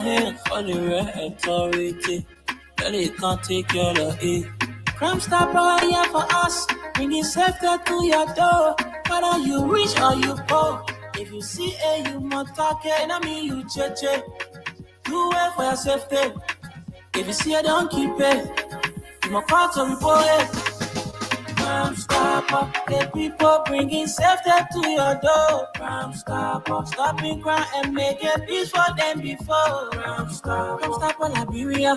For the real authority, really can't take your it. Crime stopper here for us, bringing safety to your door. Whether you rich or you poor, if you see a human talking, I mean you cheche. Do it for your safety. If you see it, don't keep it. You my part of report it. Crime stopper, the people bringing safety to your door. Crime stopper, stopping crime and making peace for them before. Crime stopper, Liberia,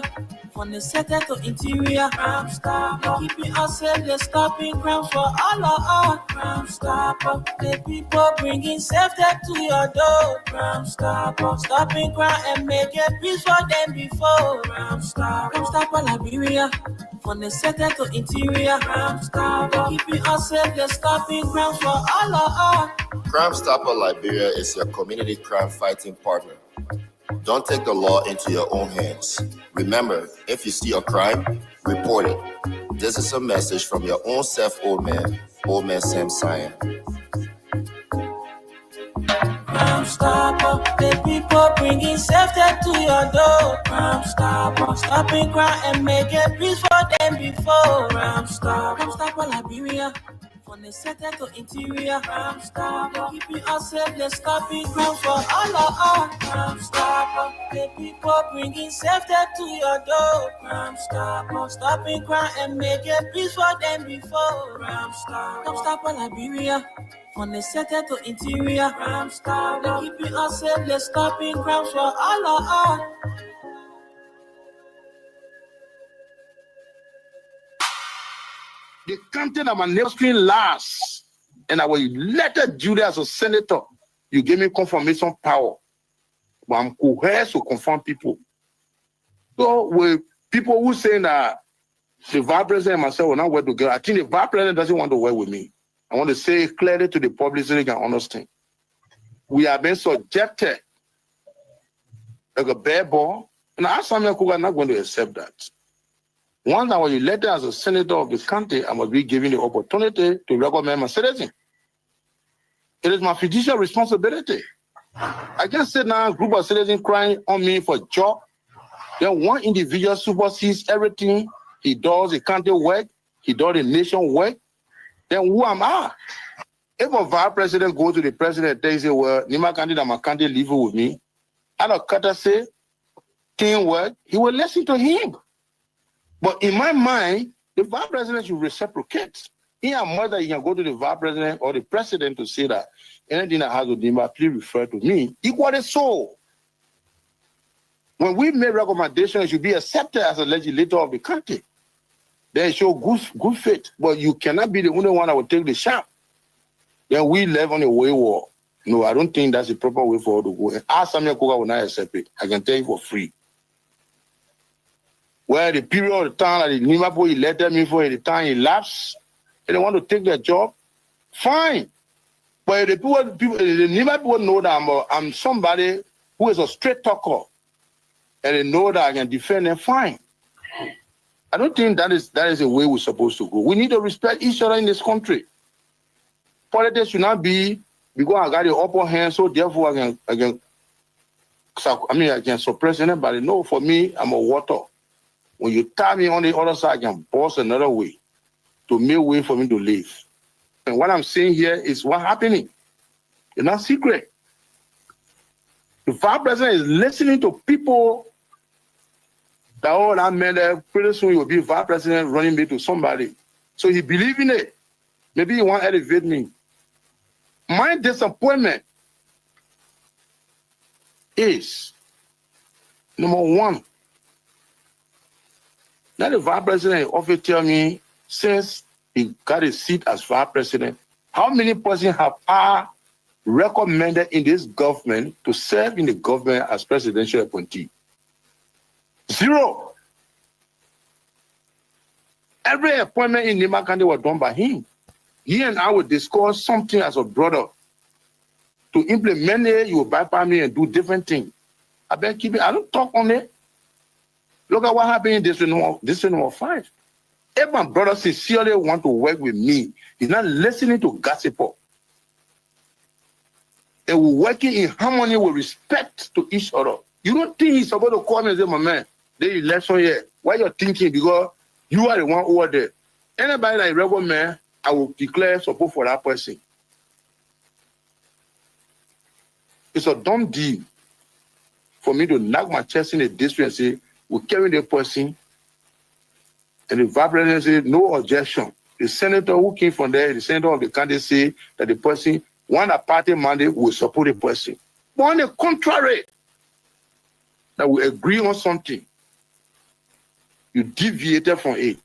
from the center to interior. Crime stopper, keeping us safe, they're stopping crime for all of us. Crime stopper, the people bringing safety to your door. Crime stopper, stopping crime and making peace for them before. Crime stopper, Liberia, from the center to interior. Crime stopper, keeping us safe, they're stopping crime for all of us. Crime Stopper Liberia is your community crime fighting partner. Don't take the law into your own hands. Remember, if you see a crime, report it. This is a message from your own self, Old Man Sam Cyan. Crime stopper, the people bringing safety to your door. Crime stopper, stopping crime and making peace for them before. Crime stopper, Liberia, from the center to interior. Crime stopper, keeping us safe, they're stopping crime for all of us. Crime stopper, the people bringing safety to your door. Crime stopper, stopping crime and making peace for them before. Crime stopper, Liberia, from the center to interior. Crime stopper, keeping us safe, they're stopping crime for all of us. The content of my name screen last, and I was elected Judah as a senator. You gave me confirmation power, but I'm coerced to confirm people. So with people who saying that the vice president and myself will not work together, I think the vice president doesn't want to work with me. I want to say it clearly to the public so they can understand. We have been subjected like a bare ball, and I asked Samuel Kuga not going to accept that. Once I was elected as a senator of the country, I must be given the opportunity to recommend my citizen. It is my fiduciary responsibility. I just said now a group of citizens crying on me for job. Then one individual supersedes everything he does, the country work, he does the nation work. Then who am I? If a vice president goes to the president and says, well, Nima Kandi and my country live with me, I don't cut to say, teamwork, he will listen to him. But in my mind, the vice president should reciprocate. In a more that you can go to the vice president or the president to say that anything that has to do, please refer to me. Equally so. When we make recommendations, it should be accepted as a legislator of the country. Then show good faith. But you cannot be the only one that will take the shot. Then we live on a wayward. No, I don't think that's the proper way for us to go. And ask Samuel Kuga will not accept it. I can tell you for free. Where the period of the time that the Liverpool elected me for, the time elapsed, and they want to take their job, fine. But the Liverpool know that I'm somebody who is a straight talker, and they know that I can defend them, fine. I don't think that is the way we're supposed to go. We need to respect each other in this country. Politics should not be because I got the upper hand, so therefore I can suppress anybody. No, for me, I'm a water. When you tap me on the other side, I can boss another way to make way for me to live. And what I'm saying here is what's happening. It's not secret. The vice president is listening to people that all that man there, pretty soon he will be vice president running me to somebody. So he believes in it. Maybe he want to elevate me. My disappointment is, number one, now the vice president often tell me, since he got a seat as vice president, how many persons have I recommended in this government to serve in the government as presidential appointee? 0. Every appointment in Nima Kandi was done by him. He and I would discuss something as a brother. To implement it, you will bypass me and do different things. I don't talk on it. Look at what happened in district number 5. If my brother sincerely want to work with me, he's not listening to gossip. And we're working in harmony with respect to each other. You don't think he's supposed to call me and say, my man, the election here. Why you're thinking? Because you are the one over there. Anybody like rebel man, I will declare support for that person. It's a dumb deal for me to knock my chest in the district and say, we're carrying the person. And the vice president said, no objection. The senator who came from there, the senator of the country say that the person, one a party mandate will support the person. But on the contrary, that we agree on something, you deviated from it.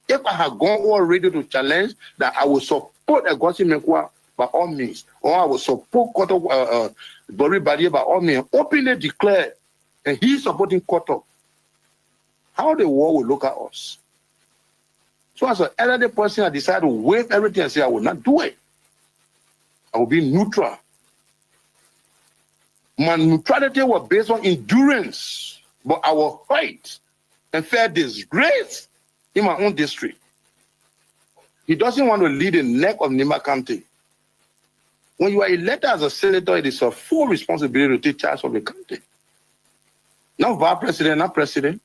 If I had gone already to challenge that I will support Agosi Mekwa by all means, or I will support Bori Badia by all means, openly declare, and he's supporting Koto, how the world will look at us. So as an elderly person, I decided to waive everything and say I will not do it. I will be neutral. My neutrality was based on endurance, but I will fight and fear disgrace in my own district. He doesn't want to lead the neck of Nima County. When you are elected as a senator, it is a full responsibility to take charge of the country. Not vice president, not president.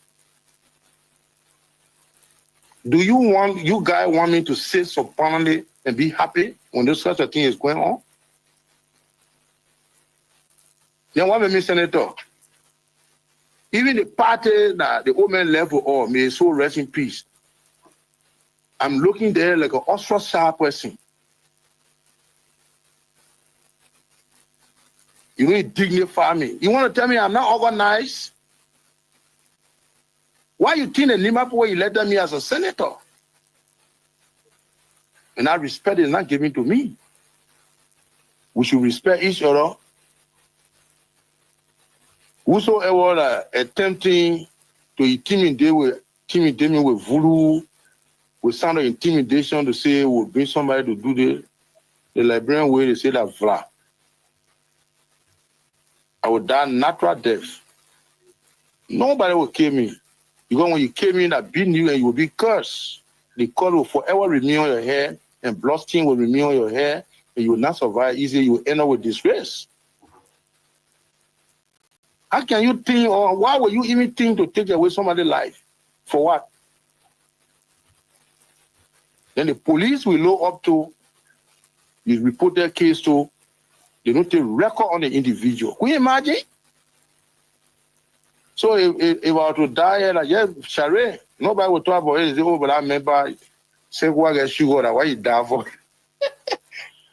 Do you guys want me to sit supinely and be happy when this such a thing is going on? Then what made me senator? Even the party that the old man left with all, may his soul rest in peace. I'm looking there like an ostracized person. You need to dignify me. You want to tell me I'm not organized? Why you think the Limapo elected me as a senator? And that respect is not given to me. We should respect each other. Whosoever attempting to intimidate me with voodoo, with sound of intimidation to say we'll bring somebody to do this, the Liberian way they say that vla. I will die natural death. Nobody will kill me. Because when you kill me, that beat you and you will be cursed. The curse will forever remain on your hair, and blood stain will remain on your hair, and you will not survive easily. You will end up with disgrace. How can you think, or why would you even think to take away somebody's life? For what? Then the police will look up to, you report their case to, they don't take record on the individual. Can you imagine? So if I were to die, like, yeah, Share, nobody will talk about it. Oh, but I remember, say, what I sugar, that why you die for?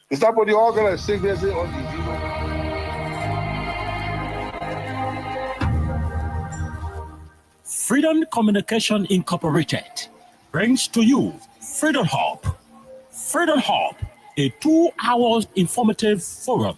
It's not about the organ, say, oh, Freedom Communication Incorporated brings to you Freedom Hub. Freedom Hub, a 2-hour informative forum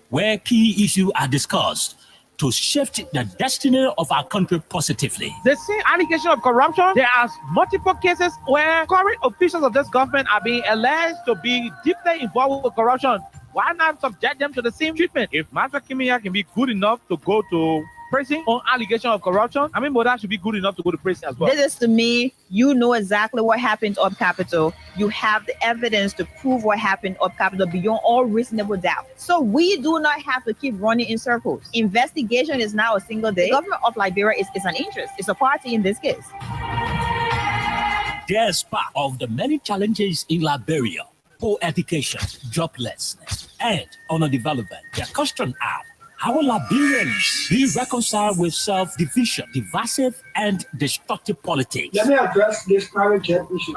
where key issues are discussed to shift the destiny of our country positively. They see allegation of corruption. There are multiple cases where current officials of this government are being alleged to be deeply involved with corruption. Why not subject them to the same treatment? If Master Kimia can be good enough to go to prison on allegation of corruption, I mean, Moda should be good enough to go to prison as well. This is to me, you know exactly what happened up Capitol. You have the evidence to prove what happened up Capitol beyond all reasonable doubt. So we do not have to keep running in circles. Investigation is now a single day. The government of Liberia is an interest. It's a party in this case. Despite of the many challenges in Liberia, poor education, joblessness, and underdevelopment, the question are, how will Liberians be reconciled with self-division, divisive, and destructive politics? Let me address this private jet issue.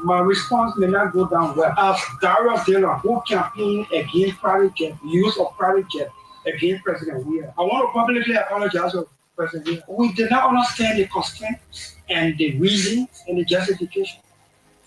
My response may not go down well. As Darius Taylor, who campaigned against private jet, use of private jet against President Weir, I want to publicly apologize to President Weir. We did not understand the constraints and the reasons and the justification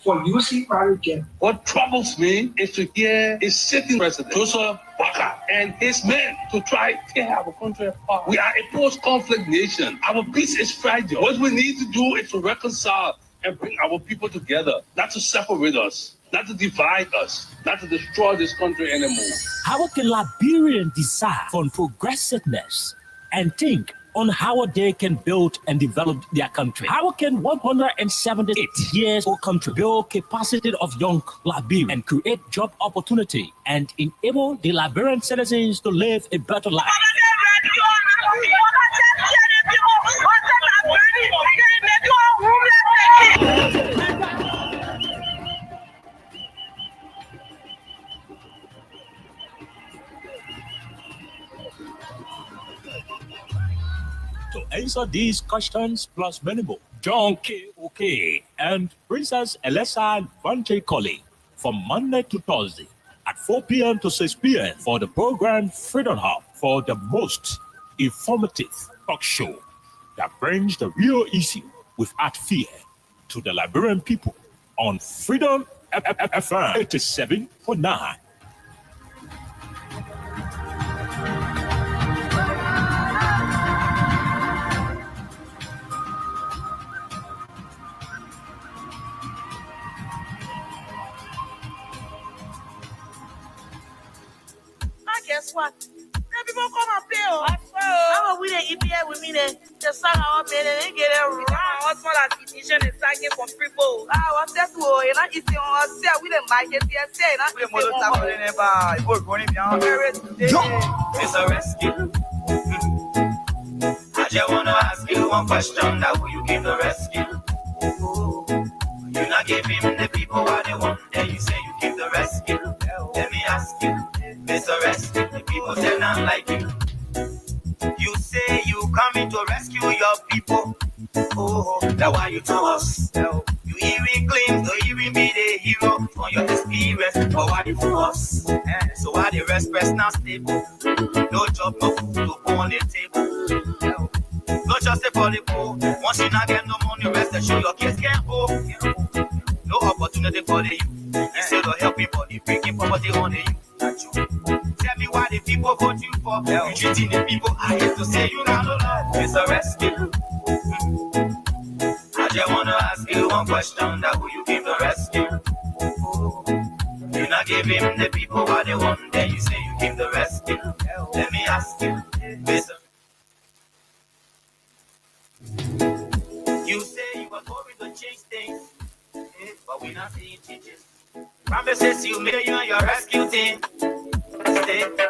for using private jet. What troubles me is to hear a sitting president, Joseph Baka, and his men to try to tear our country apart. We are a post-conflict nation. Our peace is fragile. What we need to do is to reconcile and bring our people together, not to separate us, not to divide us, not to destroy this country anymore. How can Liberians decide on progressiveness and think on how they can build and develop their country? How can 178 years old country build capacity of young Liberians and create job opportunity and enable the Liberian citizens to live a better life? To answer these questions plus many more, John K. OK and Princess Elessa Banche Colley from Monday to Thursday at 4 p.m. to 6 p.m. for the program Freedom Hub for the most informative talk show that brings the real issue without fear to the Liberian people on Freedom FM 87.9. Guess what? Now people come and play. How are we the EPA with me then? The song I want to play, they get it wrong. Husband as petition is singing from people. What's that? You know, it's on say we didn't buy it here. Say, not we more than never. You go running down. It's a rescue. I just wanna ask you one question. That will you give the rescue? You not give him the people what they want. Then you say you give the rescue. Let me ask you. Mr. Rescue, the people say not like you. You say you coming to rescue your people. Oh, that's why you told us. You even claim to even be the hero on your experience. But why you for us? So why the rest press not stable? No job, no food to put on the table. No just for the poor. Once you not get no money, rest and show your kids can't go. No opportunity for the youth. Instead of helping body, breaking poverty on the youth. Tell me why the people vote you for. You treating the people, I hate to say you got no love. It's a rescue. I just wanna ask you one question. That will you give the rescue? You not give him the people what they want. Then you say you give the rescue. Let me ask you. You say you were going to change things, but we're not seeing changes. Promises you made you and your rescue team.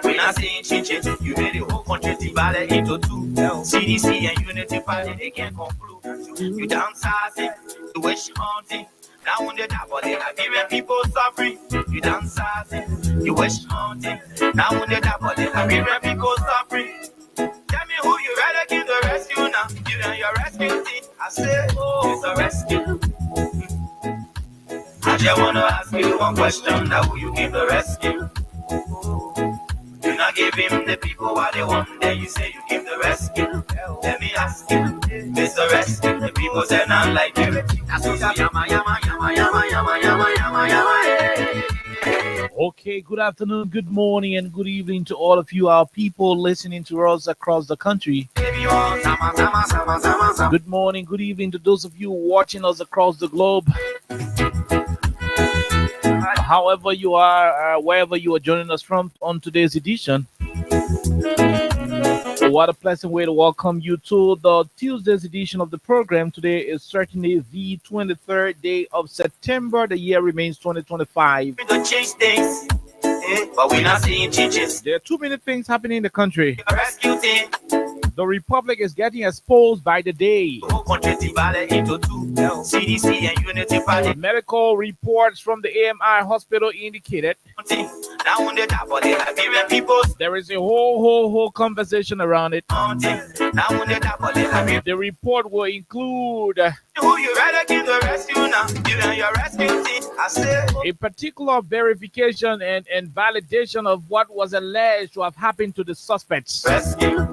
We're not seeing changes. You made the whole country divided into two. CDC and Unity Party, they can't conclude. You downsizing, you wish hunting. Now when they die, but they Liberian people suffering. You downsizing, you wish hunting. Now when they die, but they Liberian people suffering. Tell me who you rather give the rescue now. You and your rescue team. I say, oh, it's a rescue. I just wanna ask you one question. Now will you give the rescue? You not give him the people what they want. Then you say you give the rescue. Let me ask you, Mr. Rescue. The people say not like you. That's what yama yama yama yama yama yama yama yama. Okay, good afternoon, good morning, and good evening to all of you, our people listening to us across the country. Good morning, good evening to those of you watching us across the globe. However you are, wherever you are joining us from on today's edition. What a pleasant way to welcome you to the Tuesday's edition of the program. Today is certainly the 23rd day of September. The year remains 2025. We don't change things, but we're not seeing changes. There are too many things happening in the country. Rescue team. The Republic is getting exposed by the day. The whole country divided into two. CDC and Unity Party. Medical reports from the AMI hospital indicated now when they die, but they Liberian people. There is a whole conversation around it. Now when they die, but they The report will include who you rather give the rescue now. You and your rescue team. I say a particular verification and validation of what was alleged to have happened to the suspects. Rescue.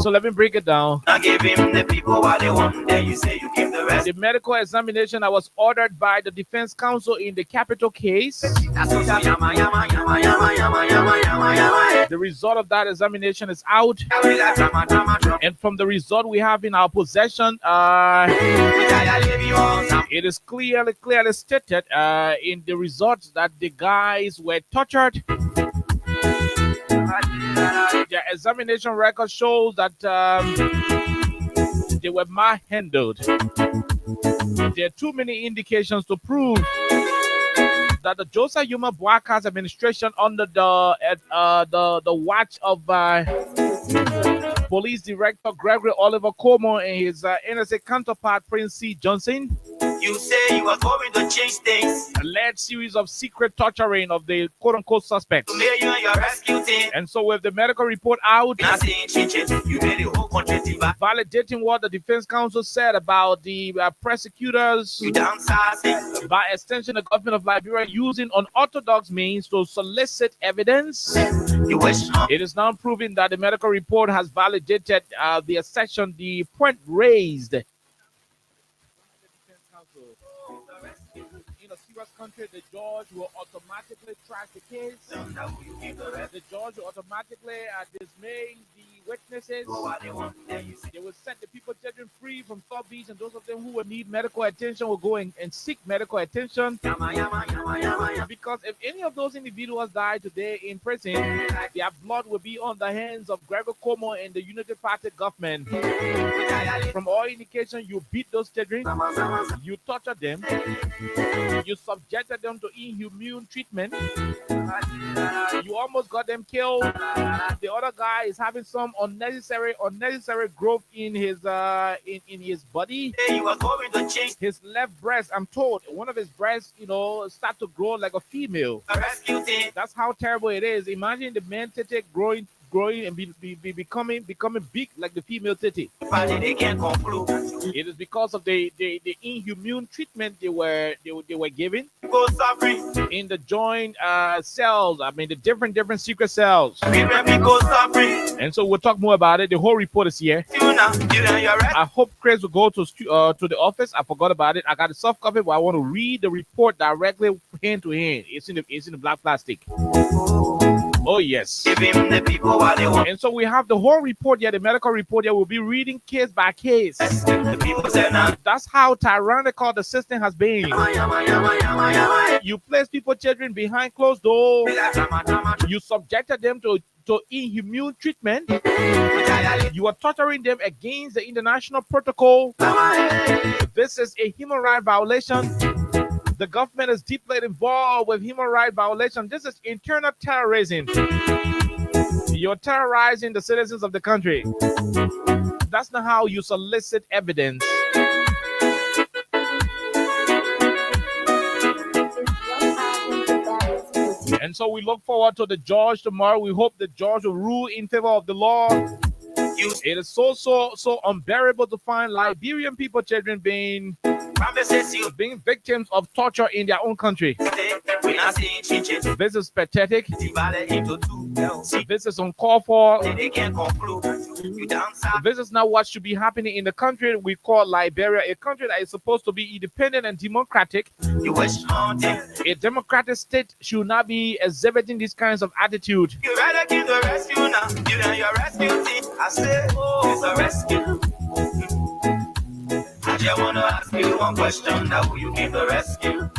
So let me break it down. I give him the people what they want. Then you say you give the rest. The medical examination that was ordered by the defense counsel in the capital case. The result of that examination is out. And from the result we have in our possession, it is clearly stated in the results that the guys were tortured. The examination record shows that they were manhandled. There are too many indications to prove that the Joseph Yuma Boaka's administration, under the watch of Police Director Gregory Oliver Como and his NSA counterpart Prince C. Johnson, You say you are going to change things. Alleged series of secret torturing of the quote-unquote suspects. You made you and your rescue team. And so with the medical report out, Not saying changes. You made the whole country divide. validating what the defense counsel said about the prosecutors, You downsizing. by extension, the government of Liberia using unorthodox means to solicit evidence. You wish It is now proven that the medical report has validated the assertion, the point raised. In a serious country, the judge will automatically track the case. The judge will automatically dismiss the witnesses. They will set the people children free from South Beach, and those of them who will need medical attention will go and seek medical attention. Because if any of those individuals die today in prison, their blood will be on the hands of Gregor Como and the Unity Party government. From all indication, you beat those children, you torture them, you subjected them to inhumane treatment, you almost got them killed. The other guy is having some unnecessary growth in his in his body. you are going to change His left breast, I'm told, one of his breasts, start to grow like a female. the rescue team. That's how terrible it is. Imagine the man titty growing and becoming big like the female titty. Finally, they can't conclude. It is because of the inhumane treatment they were given Go suffering. in the joint cells. I mean, the different secret cells. Remember, go suffering. And so we'll talk more about it. The whole report is here. You now, you and your rescue. I hope Chris will go to the office. I forgot about it. I got a soft copy, but I want to read the report directly hand to hand. It's in the black plastic. Oh yes. Give him the people what they want. And so we have the whole report here, the medical report here. We'll be reading case by case. The people say now. That's how tyrannical the system has been. You place people, children, behind closed doors. You subjected them to inhumane treatment. You are torturing them against the international protocol. This is a human rights violation. The government is deeply involved with human rights violation. This is internal terrorism. You're terrorizing the citizens of the country. That's not how you solicit evidence. And so we look forward to the judge tomorrow. We hope the judge will rule in favor of the law. It is so unbearable to find Liberian people, children, being victims of torture in their own country. This is pathetic. This is uncalled for. This is not what should be happening in the country we call Liberia, a country that is supposed to be independent and democratic. A democratic state should not be exhibiting these kinds of attitude. You rather give the rescue now. You and your rescue team. I say, it's a rescue. I just want to ask you one question. Now, will you give the rescue?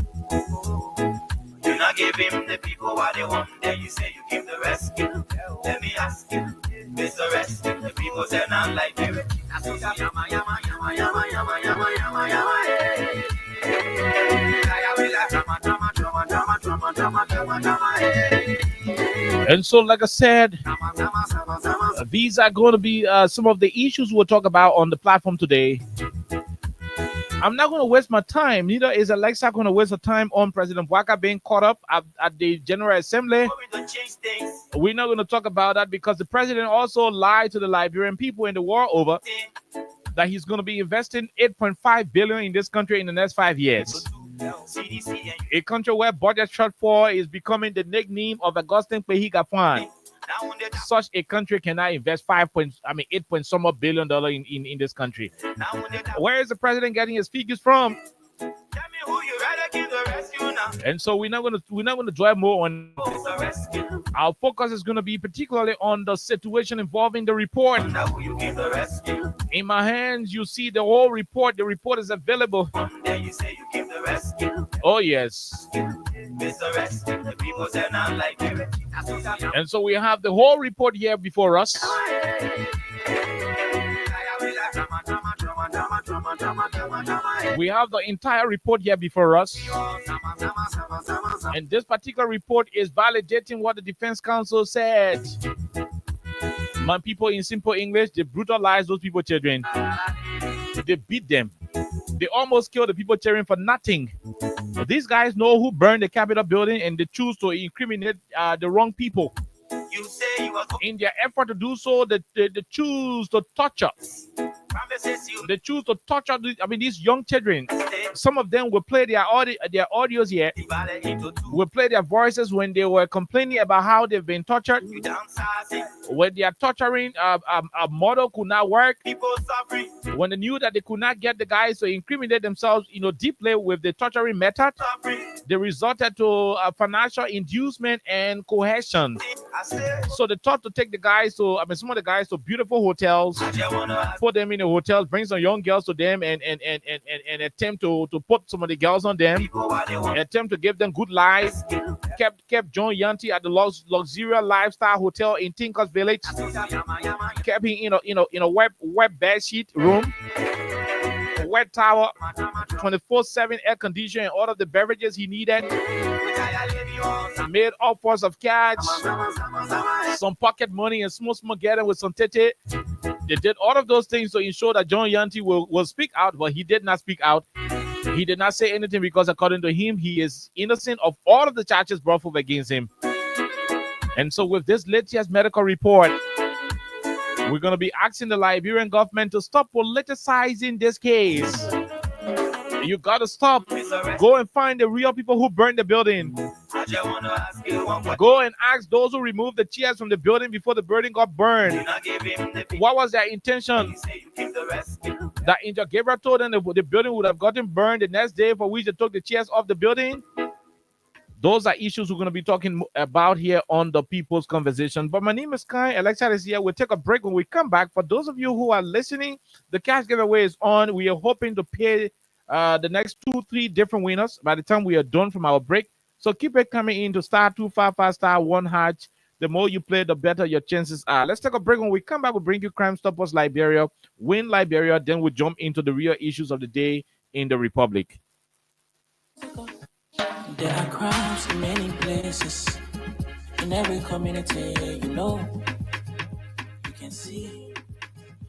You not give him the people what they want. Then you say you give the rescue. Let me ask you, Mr. Rescue. The people say not like you. I say, yama, yama, yama, yama, yama, yama, yama, yama. And so, like I said, these are going to be some of the issues we'll talk about on the platform today. I'm not going to waste my time. Neither is Alexa going to waste her time on President Waka being caught up at the General Assembly. We're not going to talk about that because the president also lied to the Liberian people in the war over that he's going to be investing $8.5 billion in this country in the next 5 years. A country where budget shortfall is becoming the nickname of Augustine Pehiga. Such a country cannot invest $8 point some billion in this country. Where is the president getting his figures from? And so we're not going to dwell more on. Our focus is going to be particularly on the situation involving the report. In my hands, you see the whole report. The report is available. Oh yes. And so we have the whole report here before us. We have the entire report here before us. And this particular report is validating what the defense counsel said. My people, in simple English, they brutalized those people, children. They beat them. They almost killed the people cheering for nothing. So these guys know who burned the Capitol building, and they choose to incriminate the wrong people. You say you are In their effort to do so, they choose to torture. promises you They choose to torture these young children. Some of them will play their audios here. divide into two. Will play their voices when they were complaining about how they've been tortured. You downsizing, When they are torturing, a model could not work. people suffering, When they knew that they could not get the guys to incriminate themselves, deeply with the torturing method, they resorted to financial inducement and coercion. I said, So they thought to take the guys to, some of the guys to beautiful hotels, I just wanna ask put them in the hotels, bring some young girls to them, and attempt to put some of the girls on them, people what they want. attempt to give them good life. Kept John Yanti at the luxurious lifestyle hotel in Tinkers Village. Kept him in a wet bed sheet room, a wet tower, 24/7 air conditioning, and all of the beverages he needed. Made all sorts of cash, some pocket money, and small getting with some tete. They did all of those things to ensure that John Yanti will speak out, but he did not speak out. He did not say anything because, according to him, he is innocent of all of the charges brought forth against him. And so, with this latest medical report, we're going to be asking the Liberian government to stop politicizing this case. You got to stop. Go and find the real people who burned the building. I just wanna ask you one question. Go and ask those who removed the chairs from the building before the building got burned. You not give him the What was their intention? you say you keep the rescue. That Angel Gabriel told them the building would have gotten burned the next day, for which they took the chairs off the building. Those are issues we're going to be talking about here on the People's Conversation. But my name is Kai. Alexa is here. We'll take a break. When we come back, for those of you who are listening, the cash giveaway is on. We are hoping to pay the next 2-3 different winners by the time we are done from our break. So keep it coming in to *255*1#. The more you play, the better your chances are. Let's take a break. When we come back, we'll bring you Crime Stoppers Liberia, Win Liberia. Then we'll jump into the real issues of the day in the Republic. There are crimes in many places, in every community, you can see.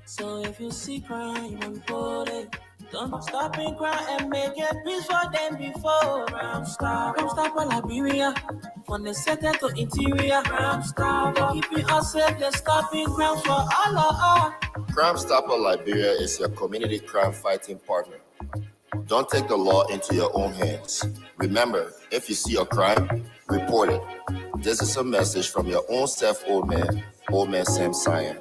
So if you see crime, report it. Don't stop in crime and make it peace for them before. Crime stop for Liberia, from the center to interior. Crime stop, keeping us safe, let's stop in crime for all of us. Crime Stopper Liberia is your community crime fighting partner. Don't take the law into your own hands. Remember, if you see a crime, report it. This is a message from your own self, old man Sam Cyan.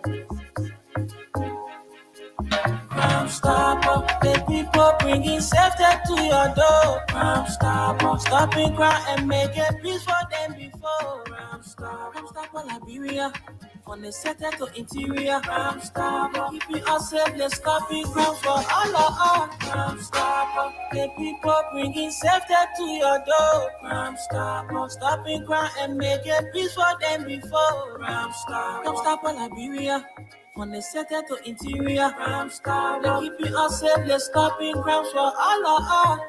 Crime Stopper, the people bringing safety to your door. Crime Stopper, stopping crime and making peace for them before. Crime Stopper Liberia, from the center to interior. Crime Stopper, keeping us safe, let's stop in crime for all of us. Crime Stopper, the people bringing safety to your door. Crime Stopper, stopping crime and making peace for them before. Crime Stopper Liberia, from the center to interior. Crime Stopper, keeping us safe, let's stop in crime for all of us.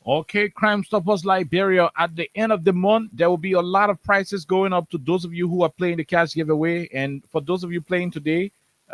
Okay, Crime Stoppers Liberia. At the end of the month, there will be a lot of prizes going up to those of you who are playing the cash giveaway. And for those of you playing today,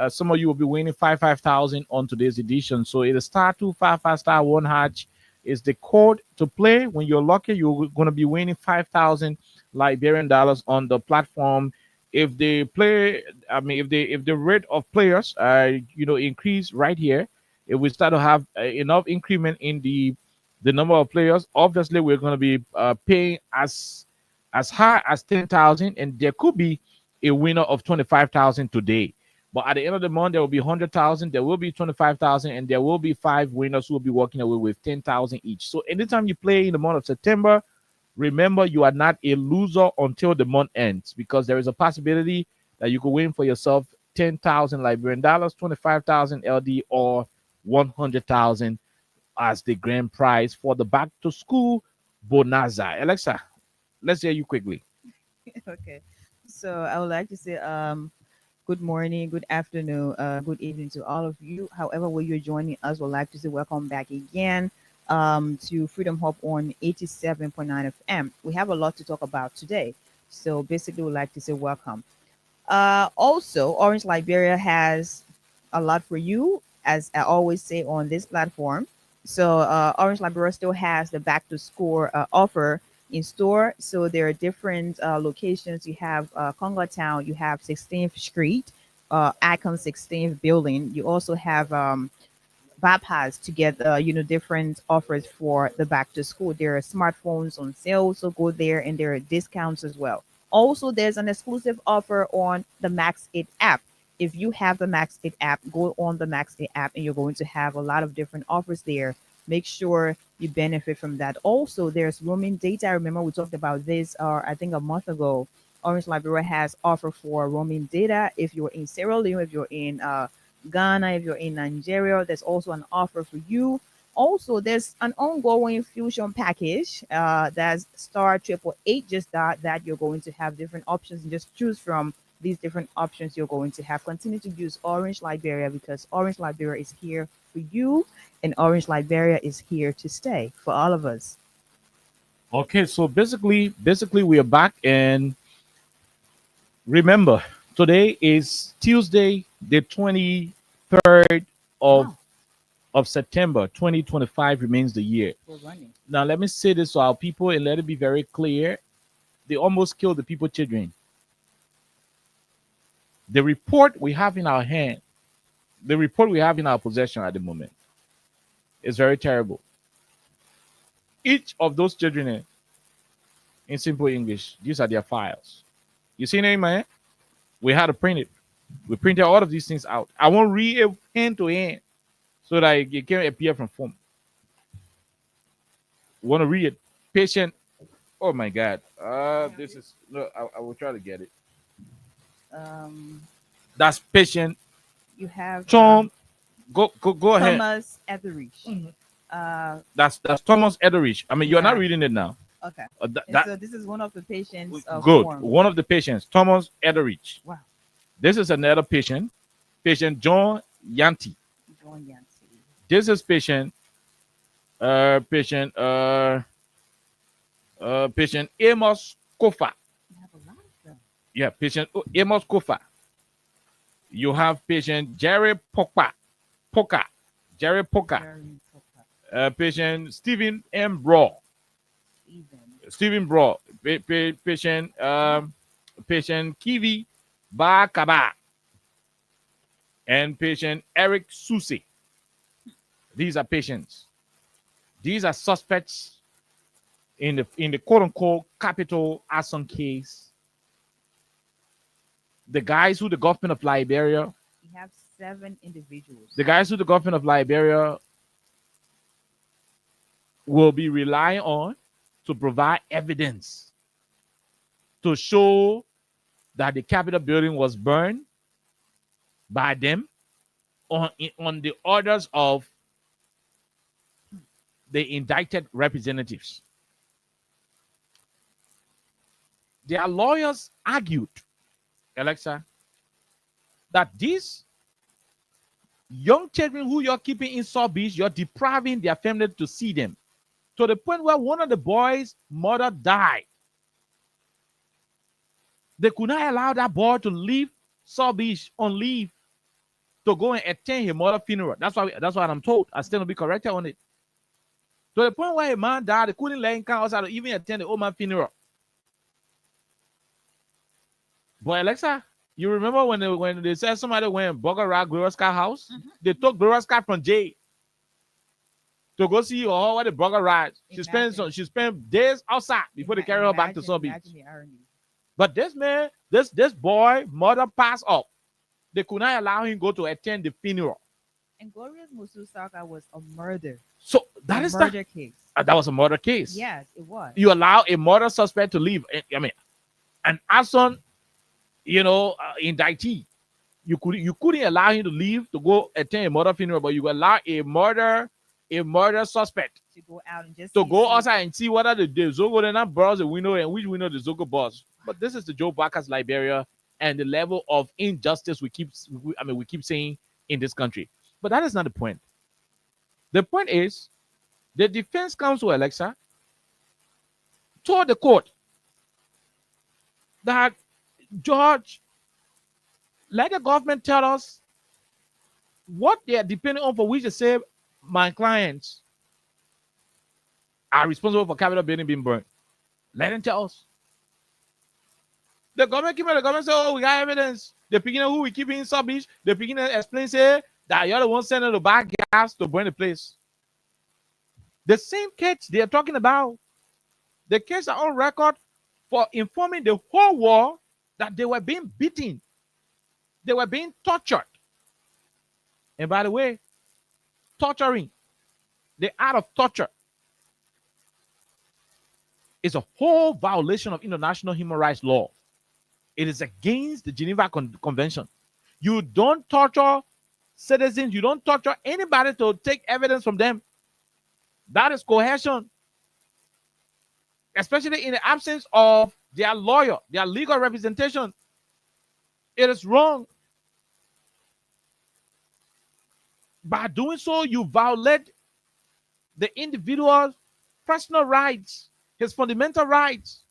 some of you will be winning 5,000 on today's edition. So it is *255*1# is the code to play. When you're lucky, you're going to be winning 5,000 Liberian dollars on the platform. If they play, if the rate of players, increase right here, if we start to have enough increment in the number of players, obviously we're going to be paying as high as 10,000, and there could be a winner of 25,000 today. But at the end of the month, there will be 100,000, there will be 25,000, and there will be 5 winners who will be walking away with 10,000 each. So anytime you play in the month of September, remember you are not a loser until the month ends, because there is a possibility that you could win for yourself 10,000 Liberian dollars, 25,000 LD, or 100,000 as the grand prize for the back to school bonanza. Alexa, let's hear you quickly. Okay, so I would like to say good morning, good afternoon, good evening to all of you. However, where you're joining us, would like to say welcome back again to Freedom Hub on 87.9 FM. We have a lot to talk about today, so basically we'd like to say welcome. Also, Orange Liberia has a lot for you. as I always say on this platform. So Orange Liberia still has the back to school offer in store. So there are different locations. You have Congo Town, you have 16th Street, Icon 16th Building. You also have bypass to get different offers for the back to school. There are smartphones on sale, so go there, and there are discounts as well. Also, there's an exclusive offer on the Max 8 app. If you have the Max 8 app, go on the Max 8 app, and you're going to have a lot of different offers there. Make sure you benefit from that. Also, there's roaming data. I remember we talked about this, I think a month ago. Orange Liberia has offer for roaming data. If you're in Sierra Leone, if you're in Ghana, if you're in Nigeria, there's also an offer for you. Also, there's an ongoing fusion package that's star triple eight. Just that you're going to have different options and just choose from these different options you're going to have. Continue to use Orange Liberia because Orange Liberia is here for you, and Orange Liberia is here to stay for all of us. Okay, so basically we are back, and remember, today is Tuesday, the 23rd of Wow, of September 2025 remains the year. we're running. Now, let me say this to our people and let it be very clear. They almost killed the people children. The report we have in our hand, the report we have in our possession at the moment is very terrible. Each of those children, in simple English, these are their files. You see, man? We had to print it. We printed all of these things out. I won't read it hand to hand so that it can appear from form. Want to read it? Patient. Oh my God. This is. No, I will try to get it. Um, That's patient. you have Tom. Go ahead. Thomas Etheridge. That's Thomas Etheridge. I mean, you're not Yeah. reading it now. Okay. That, And that so this is one of the patients. good. Form. One of the patients, Thomas Etheridge. Wow. This is another patient, patient John Yanti. John Yancey. This is patient, patient, patient Amos Kofa. You have a lot of them. Yeah, patient Amos Kofa. You have patient Jerry Poka, Jerry Poka. Jeremy Tucker. Patient Stephen M. Braw. Stephen Braw. Patient patient Kivi Bakaba. And patient Eric Susi. These are patients. These are suspects in the quote unquote capital arson case. The guys who the government of Liberia, You have 7 individuals. the guys who the government of Liberia will be relying on to provide evidence to show that the Capitol building was burned by them on the orders of the indicted representatives. Their lawyers argued, Alexa, that these young children who you're keeping in South Beach, you're depriving their family to see them, to the point where one of the boys' mother died. They could not allow that boy to leave South Beach on leave to go and attend his mother's funeral. That's what I'm told. I still to be corrected on it. To the point where a man died, they couldn't let him come outside to even attend the old man's funeral. But Alexa, you remember when they said somebody went and Burger Rock Gloria Scott's house? Mm-hmm. They took Gloria Scott from jail to go see her what the Burger Rock. She spent days outside before they carry her back to South Beach. But this man, this boy, mother passed up. They could not allow him go to attend the funeral. And Gloria's Mususaka was a murder. So that is murder case. That was a murder case. Yes, it was. You allow a murder suspect to leave. I mean, an arson, indictee. You couldn't allow him to leave to go attend a murder funeral, but you allow a murder suspect to go out and just go outside and see whether the Zogo then not borrows the window and which window the Zogo boss. But this is the Joe Barker's Liberia and the level of injustice we keep saying in this country. But that is not the point. The point is the defense counsel, Alexa, told the court that, George, let the government tell us what they are depending on for which they say my clients are responsible for Capitol building being burned. Let them tell us. The government came out, the government said, oh, we got evidence. The beginner who we keep in South Beach, the beginner explains say that you're the one sending the bad gas to burn the place. The same kids they are talking about, the kids are on record for informing the whole world that they were being beaten. They were being tortured. And by the way, torturing, the art of torture, is a whole violation of international human rights law. It is against the Geneva Convention. You don't torture citizens. You don't torture anybody to take evidence from them. That is coercion, especially in the absence of their lawyer, their legal representation. It is wrong. By doing so, you violate the individual's personal rights, his fundamental rights.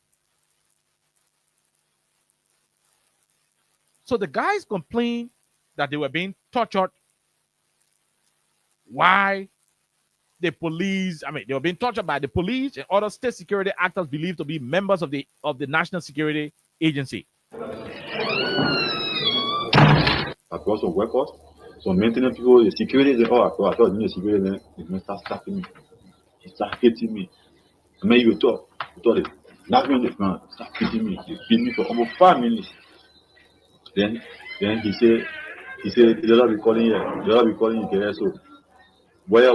So the guys complained that they were being tortured. Why? The police, they were being tortured by the police and other state security actors believed to be members of the National Security Agency. Across some workers, some maintenance people, the security, they all across. I thought the security, they start slapping me. He start hitting me. I mean, you thought it. Not when the front, start hitting me. He beat me for almost 5 minutes. Then he said, they'll be calling you, so where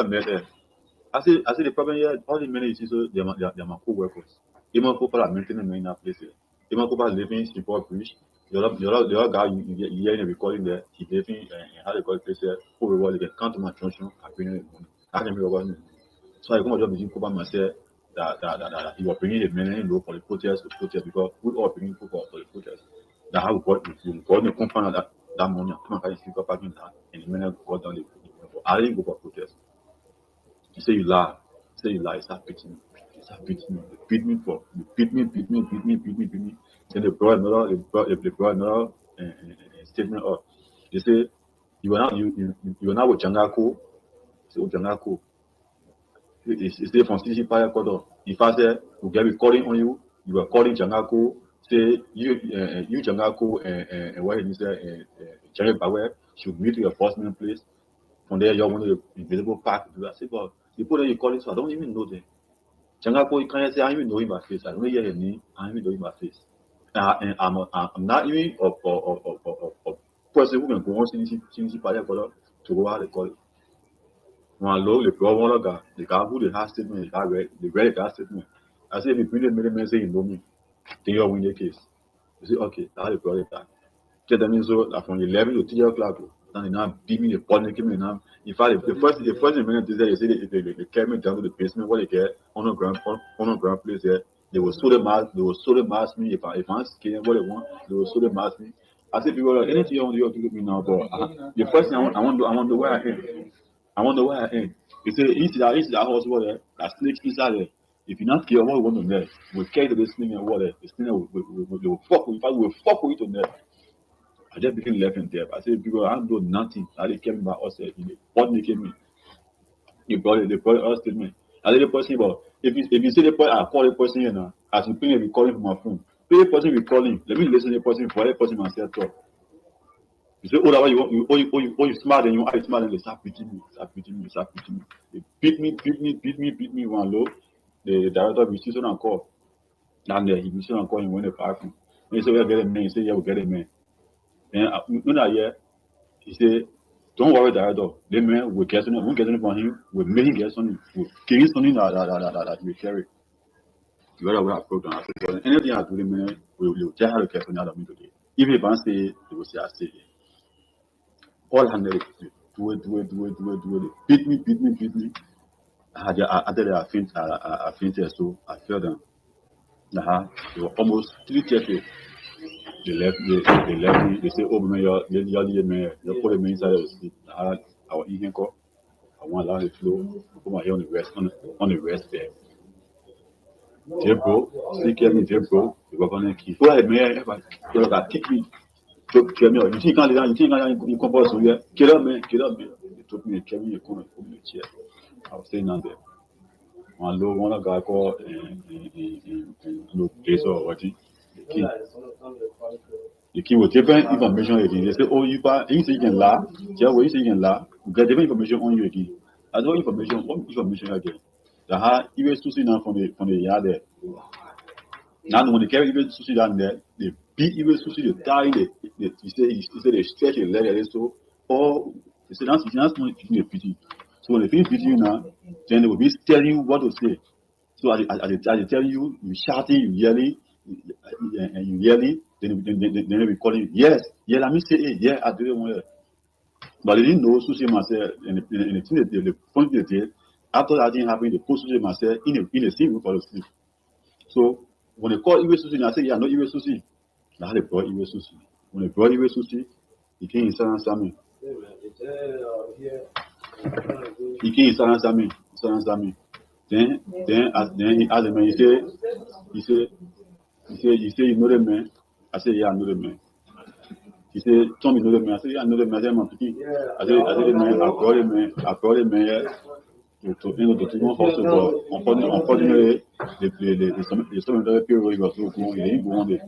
met. I said the problem here, all the men you see, so they're my co-workers. They might go for a maintenance in that place here. They might go for living in Seaport Bridge. The other guy you hear in the recording there, he living in how they call it place here, who reward they can't my junction, I bring it. I can be over. So I come to job cover myself that he was bringing the men in low for the protest because we all bringing people for the protest. That how we got the compound that money, come and speak up again that, and the men got down the I didn't go for protest. You say you lie, start beating me. Beat me. Then they brought another statement up. They say you are now with Jangako. So Jangako. It's there from CC Fire Quarter. If I say we get recording on you, you are calling Jangako. Say you Jangako and what he said Jerry Bawe should meet your enforcement place. From there, you're one of the invisible pack. I say, but the people that you call it, so I don't even know them. Jangako, you can't say I even know him by face. I don't hear his name. I even know him by face. And I'm not even a person who can go on CC Fire Quarter to go out and call it. One low, the problem guy, the guy who the has statement, the read the statement. I say if you bring the middleman say you know me, then you win the case. You say, okay, that's the problem. Tell them so that from 11 to 3 o'clock, and they now beat me the body came in now. In fact, the first minute they say they came down to the basement where they get on the ground place there. They will so the mask me if I'm scared what they want, they will so the mask me. I say people anything you want to do me now, but the first thing I want to where I am. I wonder where I am. You say into that house water, that snake inside there. If you're not scared, what we want on there? We'll carry the snake and water. The snake will fuck with you. We'll fuck with it on there. I just became left in there. I said, because I don't do nothing. I just came by us. What they came in? They brought us statement. I said the person about if you see the person, I call the person here now. As you pay me calling from my phone. Pay the person be calling. Let me listen to the person for the person myself talk. You say, oh, that way you smart and you are smart and they start beating me. They beat me one low. The director of institution and call. And he was on call him when they park him. He said, we'll get a man. He said, yeah, we'll get a man. And when I hear, he said, don't worry, director. The man will get something. We'll get something from him. We'll make him get something. We'll give him something that we carry. The other way I broke down. I said, anything I do, the man, we'll tell how to get something out of me today. Even if I say, they will say, I say it. All handle it. Do it. Beat me. I did I fainted, so I fell down. They were almost 3 years. They left me. They say, oh man, you're putting me inside of the sleep. I was eating cup. I want to allow the flow. Put my hair on the rest there. They broke. They kept me, they broke. They were going to keep. Go ahead, man. They were going to kick me. You think you compose so yeah. Get up, man. They took me to me, come from the chair. I was saying that there. One guy called no place or what he. The key will different information again. They say, oh, you say you can lie. Yeah, well, you say you can lie. You get different information on you again. As well information again. The hard even sushi now from the yard there. Now when they carry even sushi down there, they beat even sushi, they tie he said they stretch a leg and so or they say that's not a pity. So when they finish beating you now, then they will be telling you what to say. So as they tell you, you shouting, you yelling, and you yelling, then they'll be calling, yes, yeah, let me say it, yeah, I do it one. But they didn't know sushi myself, and the thing that the point they did, after that didn't happen, they put sushi myself in a same room for the sleep. So when they call Iwe Sushi, I say, yeah, no Iwe Sushi. Now they brought Iwe Sushi. When they brought Iwe Sushi, he came in Saran Sami. He came in Saran Sami. Then he asked the man, he said, you know the man? I said, yeah, I know the man. He said, Tom, you know the man? I said, yeah, I know the man. I said, my picking. I said, the man, I brought the man here to tout le monde force on peut dire les sommes de période il va se comment il est bon de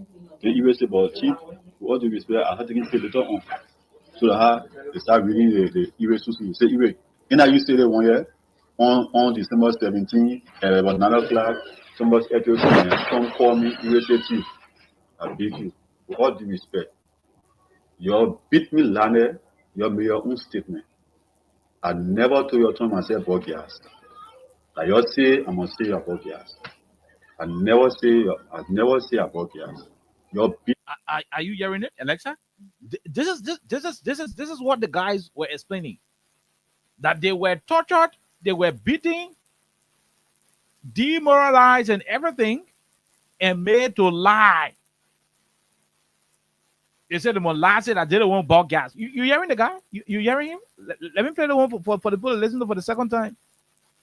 il veut se bâtir ou autre respect à cette qui fait le temps so that they start reading the Iwe Susi. Say Iwe. And I used to say that 1 year on December 17, about 9 o'clock, somebody come call me, Iwe say chief. I beg you, with all due respect. You beat me landed, you made your own statement. I never told your tongue myself about gas. I just say I must say about gas. I never say about gas. Your beat. Are you hearing it, Alexa? This is what the guys were explaining. That they were tortured, they were beaten, demoralized, and everything, and made to lie. They said the lie said I didn't want ball gas. You hearing the guy? You hearing him? Let me play the one for the people to listen to for the second time.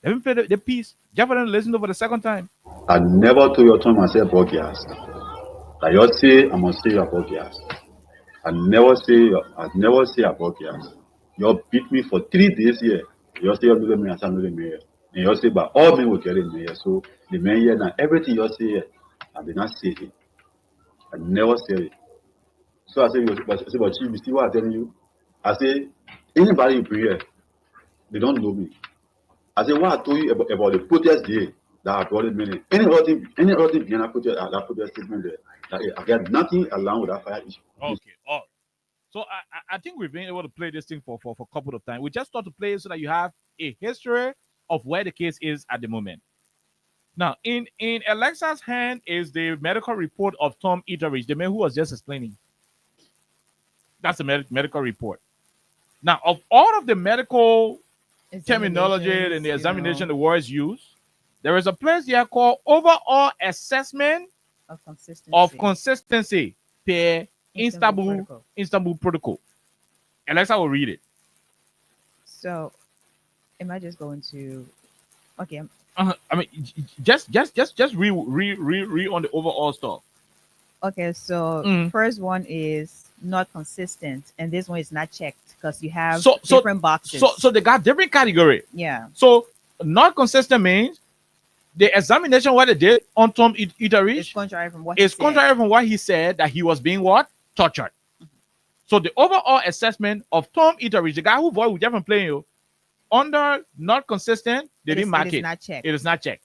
Let me play the piece. Just for them to listen to for the second time. I never told your tongue myself about gas. I just say I must say about gas. I never say about gas. You beat me for 3 days here. You say you're the man, I'm the mayor. And you say, but all men will get in here. So the man here now, everything you say here, I did not say it. I never said it. So I say, but Chief, you see what I'm telling you? I say, anybody you bring here, they don't know me. I say, what I told you about the protest day that I brought in many. Any other thing behind that protest statement there. I got nothing along with that fire issue. Okay. Oh. So I think we've been able to play this thing for a couple of times. We just thought to play it so that you have a history of where the case is at the moment. Now, in Alexa's hand is the medical report of Tom Etheridge, the man who was just explaining. That's the medical report. Now, of all of the medical terminology and the examination the words used, there is a place here called overall assessment of consistency per Istanbul Protocol. Alexa will read it. So, am I just going to? Okay. I mean, just read on the overall stuff. Okay, so first one is not consistent, and this one is not checked because you have different boxes. So they got different category. Yeah. So not consistent means the examination what they did on Tom Etheridge is contrary from what he said that he was being what? Tortured. So the overall assessment of Tom Etheridge, the guy who voiced with Jeff playing you, under not consistent, they didn't mark it. It is not checked.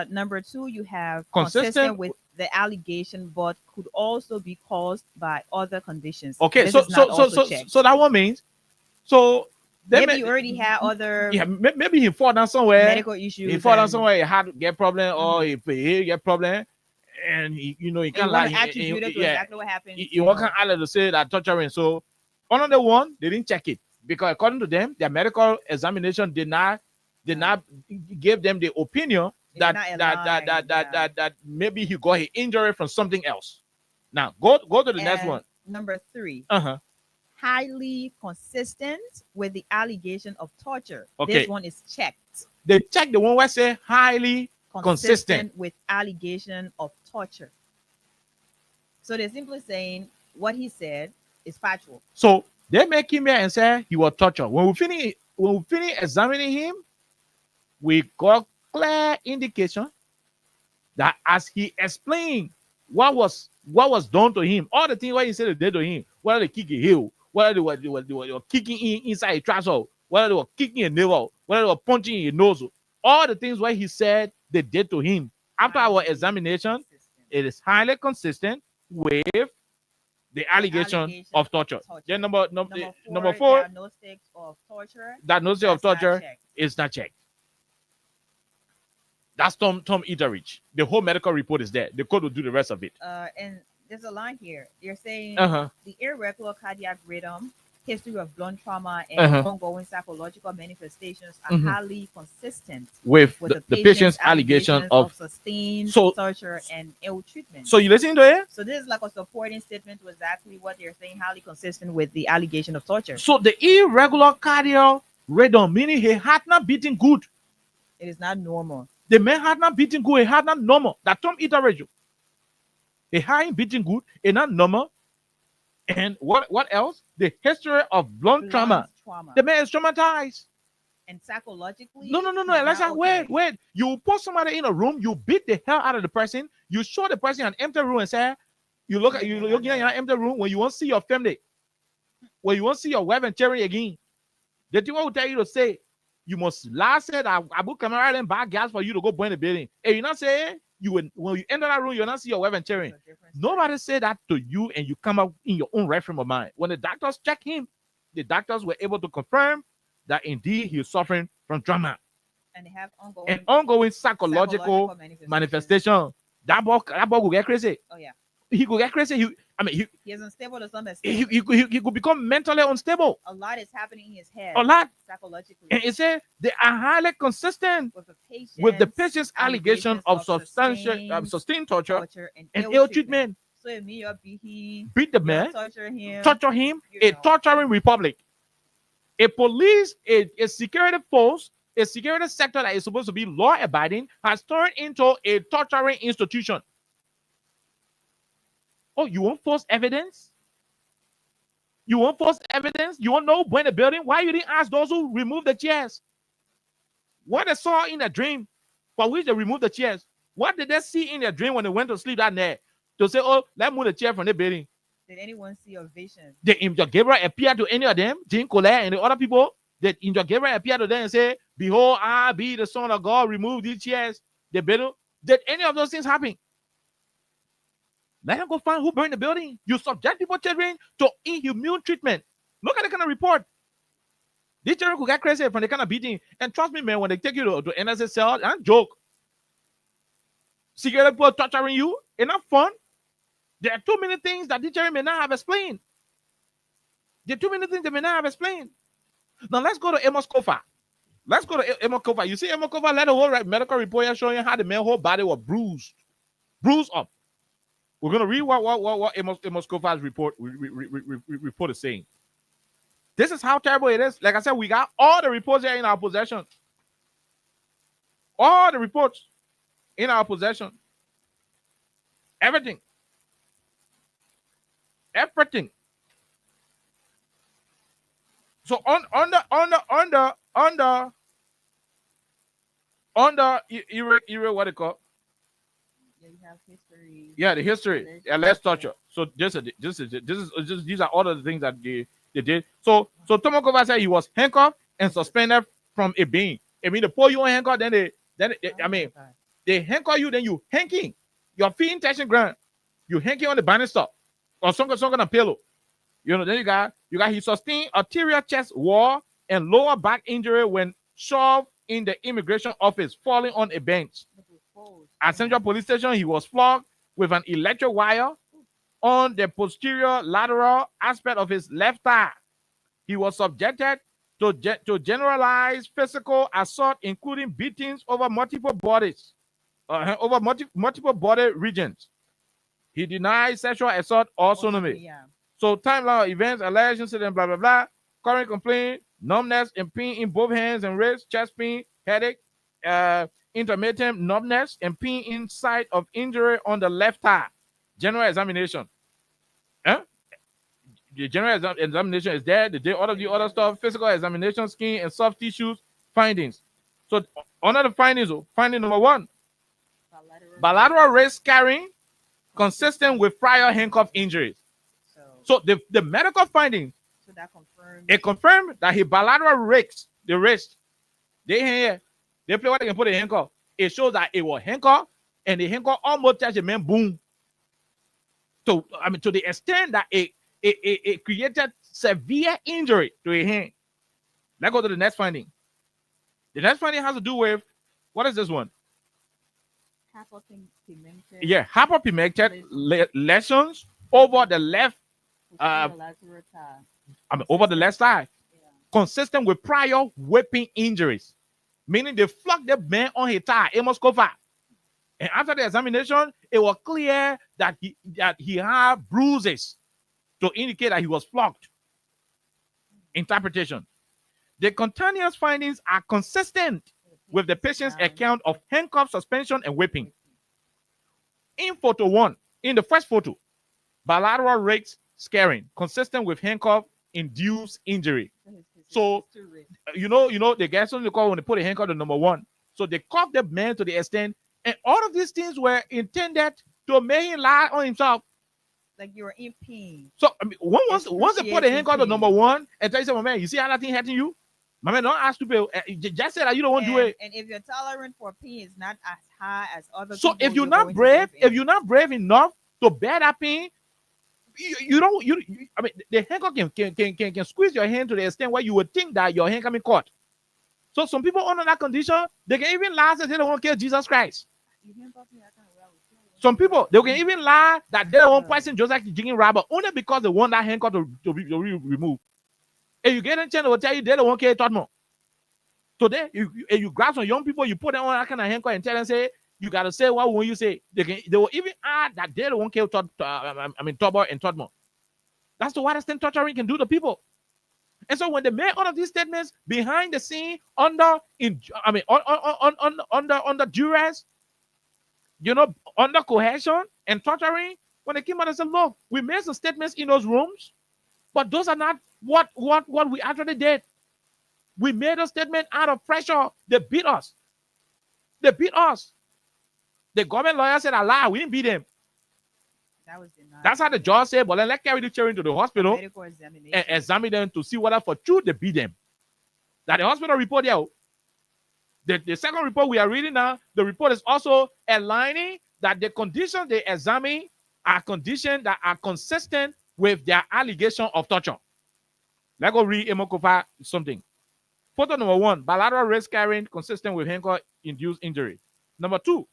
Number 2, you have consistent with the allegation, but could also be caused by other conditions. Okay, so that one means maybe you already had other. Yeah, maybe he fall down somewhere. Medical issues. He fall down somewhere. He had to get problem, or he get problem, and he can't lie. Exactly what happened. He wasn't allowed to say that torturing. So another one, they didn't check it because according to them, their medical examination did not give them the opinion that maybe he got an injury from something else. Now go to the next one. Number 3. Highly consistent with the allegation of torture. Okay. This one is checked. They check the one where say highly consistent with allegation of torture. So they're simply saying what he said is factual. So they make him here and say he was tortured. When we finish examining him, we got clear indication that as he explained what was done to him, all the things what he said they did to him, whether they kick a heel, whether they were kicking inside a trouser, whether they were kicking a navel, whether they were punching in a nose, all the things what he said they did to him. After our examination, it is highly consistent with the allegation of torture. Then number four, diagnostics of torture. Diagnosis of torture is not checked. That's Tom Etheridge. The whole medical report is there. The court will do the rest of it. And there's a line here. They're saying Uh-huh. the irregular cardiac rhythm, history of blunt trauma, and Uh-huh. ongoing psychological manifestations are Mhm. highly consistent With the patient's allegation of sustained so- torture and ill treatment. So you listening to it? So this is like a supporting statement to exactly what they're saying, highly consistent with the allegation of torture. So the irregular cardiac rhythm, meaning he had not beaten good. It is not normal. The man had not beaten good. He had not normal. That Tom Etheridge. He hadn't beaten good. He not normal. And what else? The history of blunt trauma. The man is traumatized. And psychologically. No. Let's say, wait. You put somebody in a room, you beat the hell out of the person, you show the person an empty room and say, you look in an empty room when you won't see your family, when you won't see your wife and children again. The thing will tell you to say, you must last said I book camera and buy gas for you to go burn the building. And you not say when you enter that room, you'll not see your wife and children. Nobody said that to you, and you come up in your own right frame of mind. When the doctors check him, the doctors were able to confirm that indeed he is suffering from trauma. And they have ongoing psychological manifestation. That boy will get crazy. Oh yeah. He could get crazy. He is unstable to some extent. He could become mentally unstable. A lot is happening in his head. A lot. Psychologically. And it said they are highly consistent with the patient's allegation of sustained torture and ill treatment. So it means you beat the man, torture him, a torturing republic. A police, a security force, a security sector that is supposed to be law-abiding has turned into a torturing institution. Oh, you want false evidence? You want false evidence? You want to know when the building? Why you didn't ask those who removed the chairs? What they saw in a dream for which they removed the chairs? What did they see in their dream when they went to sleep that night? To say, oh, let's move the chair from the building. Did anyone see a vision? Did Angel Gabriel appear to any of them? Jean Colette and the other people? Did Angel Gabriel appear to them and say, behold, I be the Son of God, remove these chairs? The building? Did any of those things happen? Let them go find who burned the building. You subject people, children, to inhumane treatment. Look at the kind of report. These children could get crazy from the kind of beating. And trust me, man, when they take you to NSA cell, and joke. Security people torturing you, it's not fun. There are too many things that these children may not have explained. There are too many things they may not have explained. Now let's go to Amos Kofa. Let's go to Amos Kofa. You see Amos Kofa let the whole medical report here showing how the man's whole body was bruised up. We're going to read what Amos Kofa's report is saying. This is how terrible it is. Like I said, we got all the reports here in our possession. All the reports in our possession. Everything. So under what it called? You have history. Yeah, the history. Yeah, let's torture. So these are all of the things that they did. So Tomokova said he was handcuffed and suspended from a being. I mean, they pull you on handcuff, then they handcuff you, then you hanking. Your feet touching ground. You hanking on the banister or some kind of pillow. You know, then you got he sustained arterial chest wall and lower back injury when shoved in the immigration office, falling on a bench. At Central Police Station, he was flogged with an electric wire on the posterior lateral aspect of his left thigh. He was subjected to generalized physical assault, including beatings over multiple body regions. He denied sexual assault or sodomy. Yeah. So timeline of events, alleged incident, blah, blah, blah. Current complaint, numbness and pain in both hands and wrists, chest pain, headache, intermittent numbness and pain inside of injury on the left thigh. General examination. The general examination is there. They did all of the other stuff, physical examination, skin and soft tissues, findings. So under the findings, finding number 1, bilateral wrist carrying consistent with prior handcuff injuries. So the medical findings, So that confirms. it confirmed that he bilateral wrist, the wrist, they play what they can put a handcuff. It shows that it was handcuff, and the handcuff almost touched the man, boom. So to the extent that it created severe injury to a hand. Let's go to the next finding. The next finding has to do with, what is this one? Hypopigmented. Yeah, hypopigmented lesions over the left, Lateral thigh. over the left side, consistent with prior whipping injuries, meaning they flogged the man on his thigh. It must go far. And after the examination, it was clear that he had bruises to indicate that he was flogged. Interpretation. The contaneous findings are consistent with the patient's account of handcuff suspension and whipping. In photo 1, in the first photo, bilateral wrist scarring, consistent with handcuff-induced injury. So, you know, the guys on the call when they put a handcuff to number 1. So they cuffed the man to the extent, and all of these things were intended to make him lie on himself. Like you're in pain. So I mean, once they put a handcuff to number 1 and tell you, my man, you see how that thing hurting you? My man, don't ask to pay. Just say that you don't want to do it. And if your tolerance for pain is not as high as other So people, if you're not brave enough to bear that pain, you don't. I mean, the handcuff can squeeze your hand to the extent where you would think that your hand can be caught. So some people under that condition, they can even lie and say they don't want to kill Jesus Christ. Some people, they can even lie that they don't want poison Joseph drinking rubber only because they want that handcuff to be removed. And you get a chance, they will tell you they don't want to kill Totmo. Today, you grab some young people, you put them on that kind of handcuff and tell them, say, you got to say what when you say. They will even add that they don't want to kill Tobo and Totmo. That's the widest thing torturing can do to people. And so when they make all of these statements behind the scene, under duress, under coercion and torturing, when they came out and said, look, we made some statements in those rooms, but those are not what we actually did. We made a statement out of pressure. They beat us. The government lawyer said a lie. We didn't beat them. That was denied. That's how the judge said, but then let's carry the children to the hospital and examine them to see whether for true they beat them. That the hospital report there. The second report we are reading now, the report is also aligning that the conditions they examine are conditions that are consistent with their allegation of torture. Let's go read Emokofa something. Photo number 1, bilateral wrist carrying consistent with handcuff-induced injury. Number 2,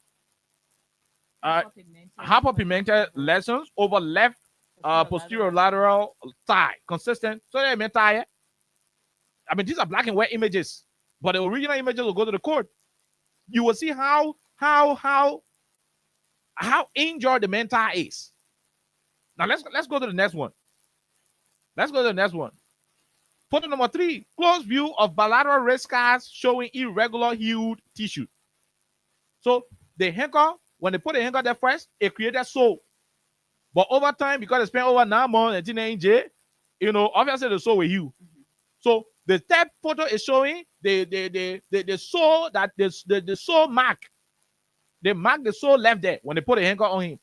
hypopigmented lesions over left posterior lateral thigh, consistent. So they meant thigh. I mean, these are black and white images, but the original images will go to the court. You will see how injured the man thigh is. Now let's go to the next one. Photo number 3, close view of bilateral wrist scars showing irregular hued tissue. So the handcuff, when they put the handcuff there first, it created sore. But over time, because they spent over 9 months in NJ, obviously the sore will heal. So the third photo is showing the sore that the sore mark. They mark the sore left there when they put the handcuff on him.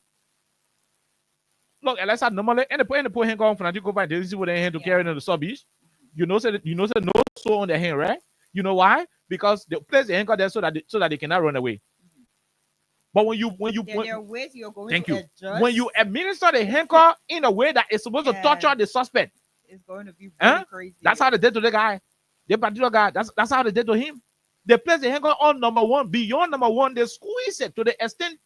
Look, let's have normally and they put handcuff on for go find this is what they hand to carry in the sub-beach. You know, no sore on their hand, right? You know why? Because they place the handcuff there so that they cannot run away. But when you thank you. When you administer the handcuff in a way that is supposed to torture the suspect, it's going to be very crazy. That's how they did to the guy. The particular guy. That's how they did to him. They place the handcuff on number 1. Beyond number 1, they squeeze it to the extent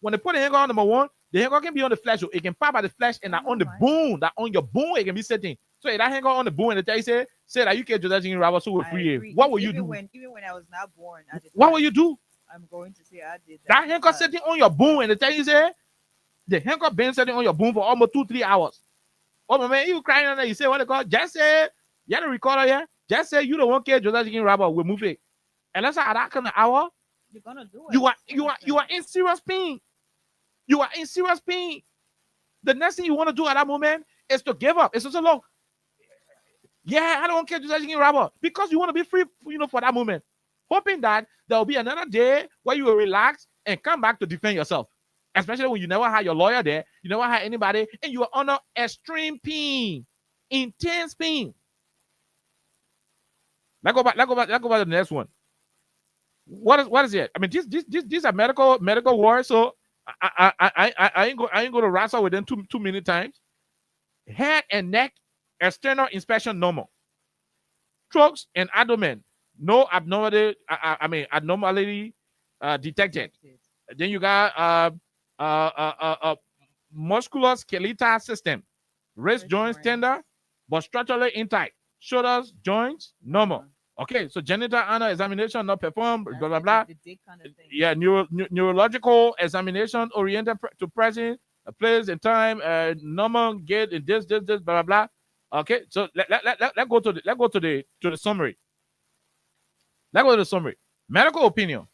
when they put the handcuff on number 1, the handcuff can be on the flesh. So it can pop by the flesh and on the bone. That on your bone it can be sitting. So if that handcuff on the bone and the tell you say that you can't do that in Robert, so we're free. What will you do? Even when I was not born, what will you do? I'm going to say I did that. That handcuff sitting on your bone and the tell you the handcuff been sitting on your bone for almost 2-3 hours. Oh my man, you crying on that? You say what they call? Just say you have the recorder here. Just say you don't want to Joseph chicken rubber. We'll move it. And let's say at that kind of hour, you're gonna do it. You are in serious pain. You are in serious pain. The next thing you want to do at that moment is to give up. It's also look, yeah, I don't care to say robber because you want to be free, for that moment, hoping that there will be another day where you will relax and come back to defend yourself. Especially when you never had your lawyer there, you never had anybody, and you are under extreme pain, intense pain. Let's go back to the next one. What is it? I mean, these are medical words, so I ain't going to wrestle with them too many times. Head and neck external inspection normal. Strokes and abdomen, no abnormality. Abnormality detected. Then you got musculoskeletal system, wrist joints tender, but structurally intact. Shoulders joints normal. Okay, so genital anal examination not performed. Blah blah blah. Yeah, neurological examination oriented to present a place and time, normal gait and this blah blah blah. Okay, so let's go to the summary. Let's go to the summary. Medical opinion.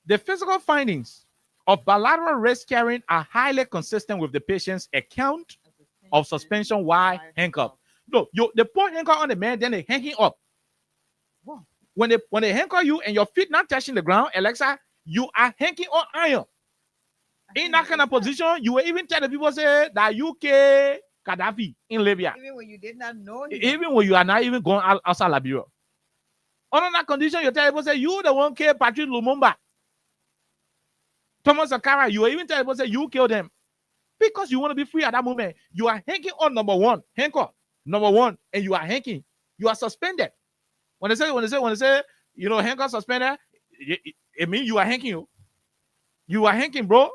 The physical findings of bilateral wrist carrying are highly consistent with the patient's account of suspension while handcuffed. No, they put handcuff on the man, then they hang him up. When they handcuff you and your feet not touching the ground, Alexa, you are hanging on iron. In that kind of position, you will even tell the people say that you kill Gaddafi in Libya. Even when you did not know him. Even when you are not even going outside Liberia. Under that condition, you tell people say you the one kill Patrick Lumumba. Thomas Sankara, you will even tell people say you killed them. Because you want to be free at that moment. You are hanging on number one, handcuff, number one, and you are hanging. You are suspended. When they say, handcuff suspended, it means you are hanging. You are hanging, bro.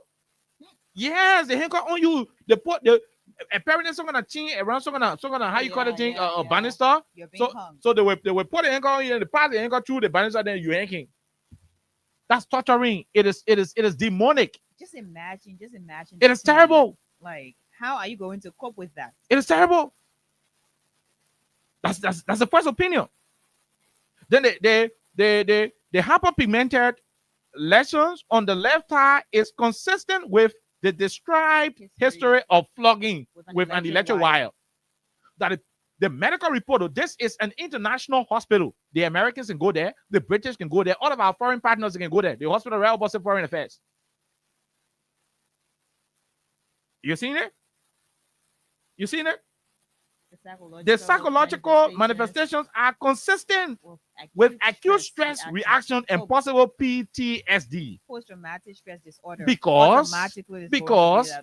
Yes, the handcuff on you. They put the apparently some gonna chain around, some gonna how you call the thing, banister. So they will put the handcuff on you and they pass the handcuff through the banister, then you hanging. That's torturing. It is demonic. Just imagine. It is terrible. Like, how are you going to cope with that? It is terrible. That's the first opinion. Then the hyperpigmented lesions on the left thigh is consistent with the described history of flogging with an electric wire. That the medical report, this is an international hospital. The Americans can go there. The British can go there. All of our foreign partners can go there. The hospital Royal Boston Foreign Affairs. You seen it? The psychological manifestations are consistent with acute stress reaction and possible PTSD. Post-traumatic stress disorder. Because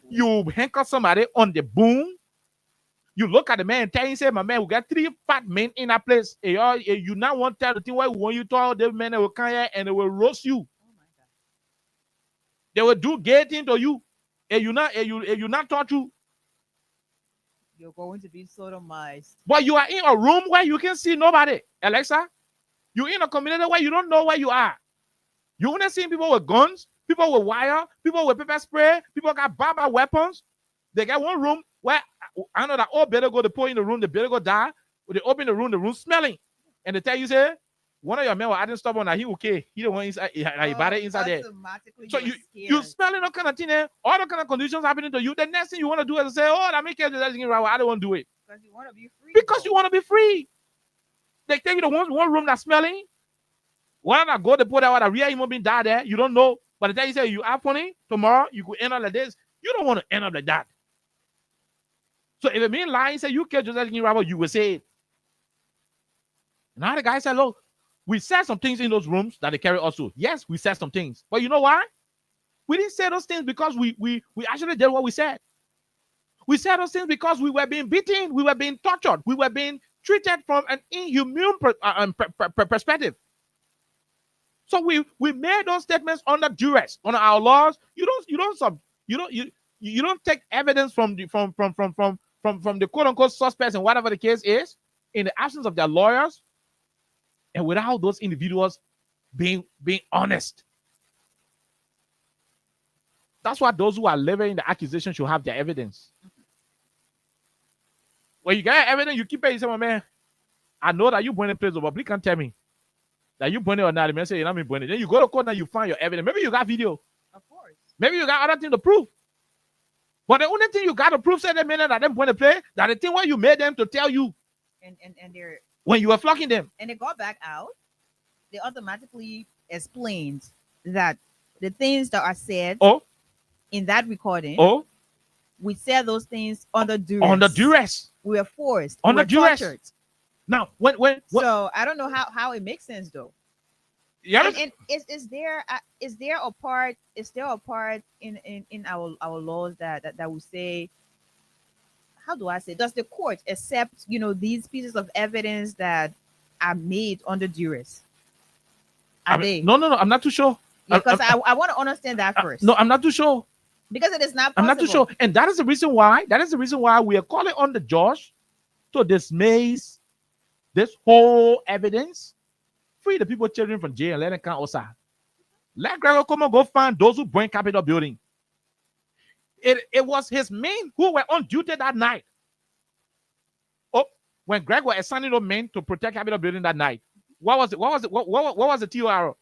you handcuff somebody on the boom. You look at the man and tell him, say, my man, we got 3 fat men in that place. You now want to tell the thing why when you tell the men, they will come here and they will roast you. Oh my God. They will do gay things to you. And you not taught you. You're going to be sodomized. But you are in a room where you can see nobody, Alexa. You're in a community where you don't know where you are. You only see people with guns, people with wire, people with pepper spray, people got barbed weapons. They got one room where I know that all better go to put in the room, they better go die. They open the room smelling. And they tell you, say, one of your men, I didn't stop on that. He okay. He don't want inside. He inside there. So you smelling all kind of thing there. All the kind of conditions happening to you. The next thing you want to do is say, "Oh, that make it right. I don't want to do it." Because you want to be free. Because you want to be free. They take you to one room that's smelling. One that go to put out a real human being die there. You don't know. But the day you say you are funny tomorrow, you could end up like this. You don't want to end up like that. So if it mean lying, say you killed Joseph King Robert, you will say it. Now the guy said, "Look, we said some things in those rooms that they carry also. Yes, we said some things. But you know why? We didn't say those things because we actually did what we said. We said those things because we were being beaten. We were being tortured. We were being treated from an inhuman perspective. So we made those statements under duress, under our laws. You don't take evidence from the quote unquote suspects and whatever the case is in the absence of their lawyers. And without those individuals being honest. That's why those who are levying the accusation should have their evidence. When you get evidence, you keep it. You say, "My man, I know that you burn a place over. Please can't tell me that you burn it or not." The man say, "You're not me burn it." Then you go to court and you find your evidence. Maybe you got video. Of course. Maybe you got other things to prove. But the only thing you got to prove, say the minute that them when they play, that the thing what you made them to tell you and they're when you were flocking them. and they got back out, they automatically explained that the things that are said in that recording, we said those things under duress. Under duress. We were forced. Under duress. Tortured. Now, when so I don't know how it makes sense though. Yeah. And is there a part in our laws that will say, how do I say, does the court accept these pieces of evidence that are made under duress? Are they? No, I'm not too sure. Because I want to understand that first. No, I'm not too sure. Because it is not possible. I'm not too sure. And that is the reason why we are calling on the judge to dismiss this whole evidence. Free the people children from jail and let them come outside. Let Gregor come and go find those who bring Capitol building. It was his men who were on duty that night. When Greg was assigning those men to protect Capitol building that night, what was the TOR?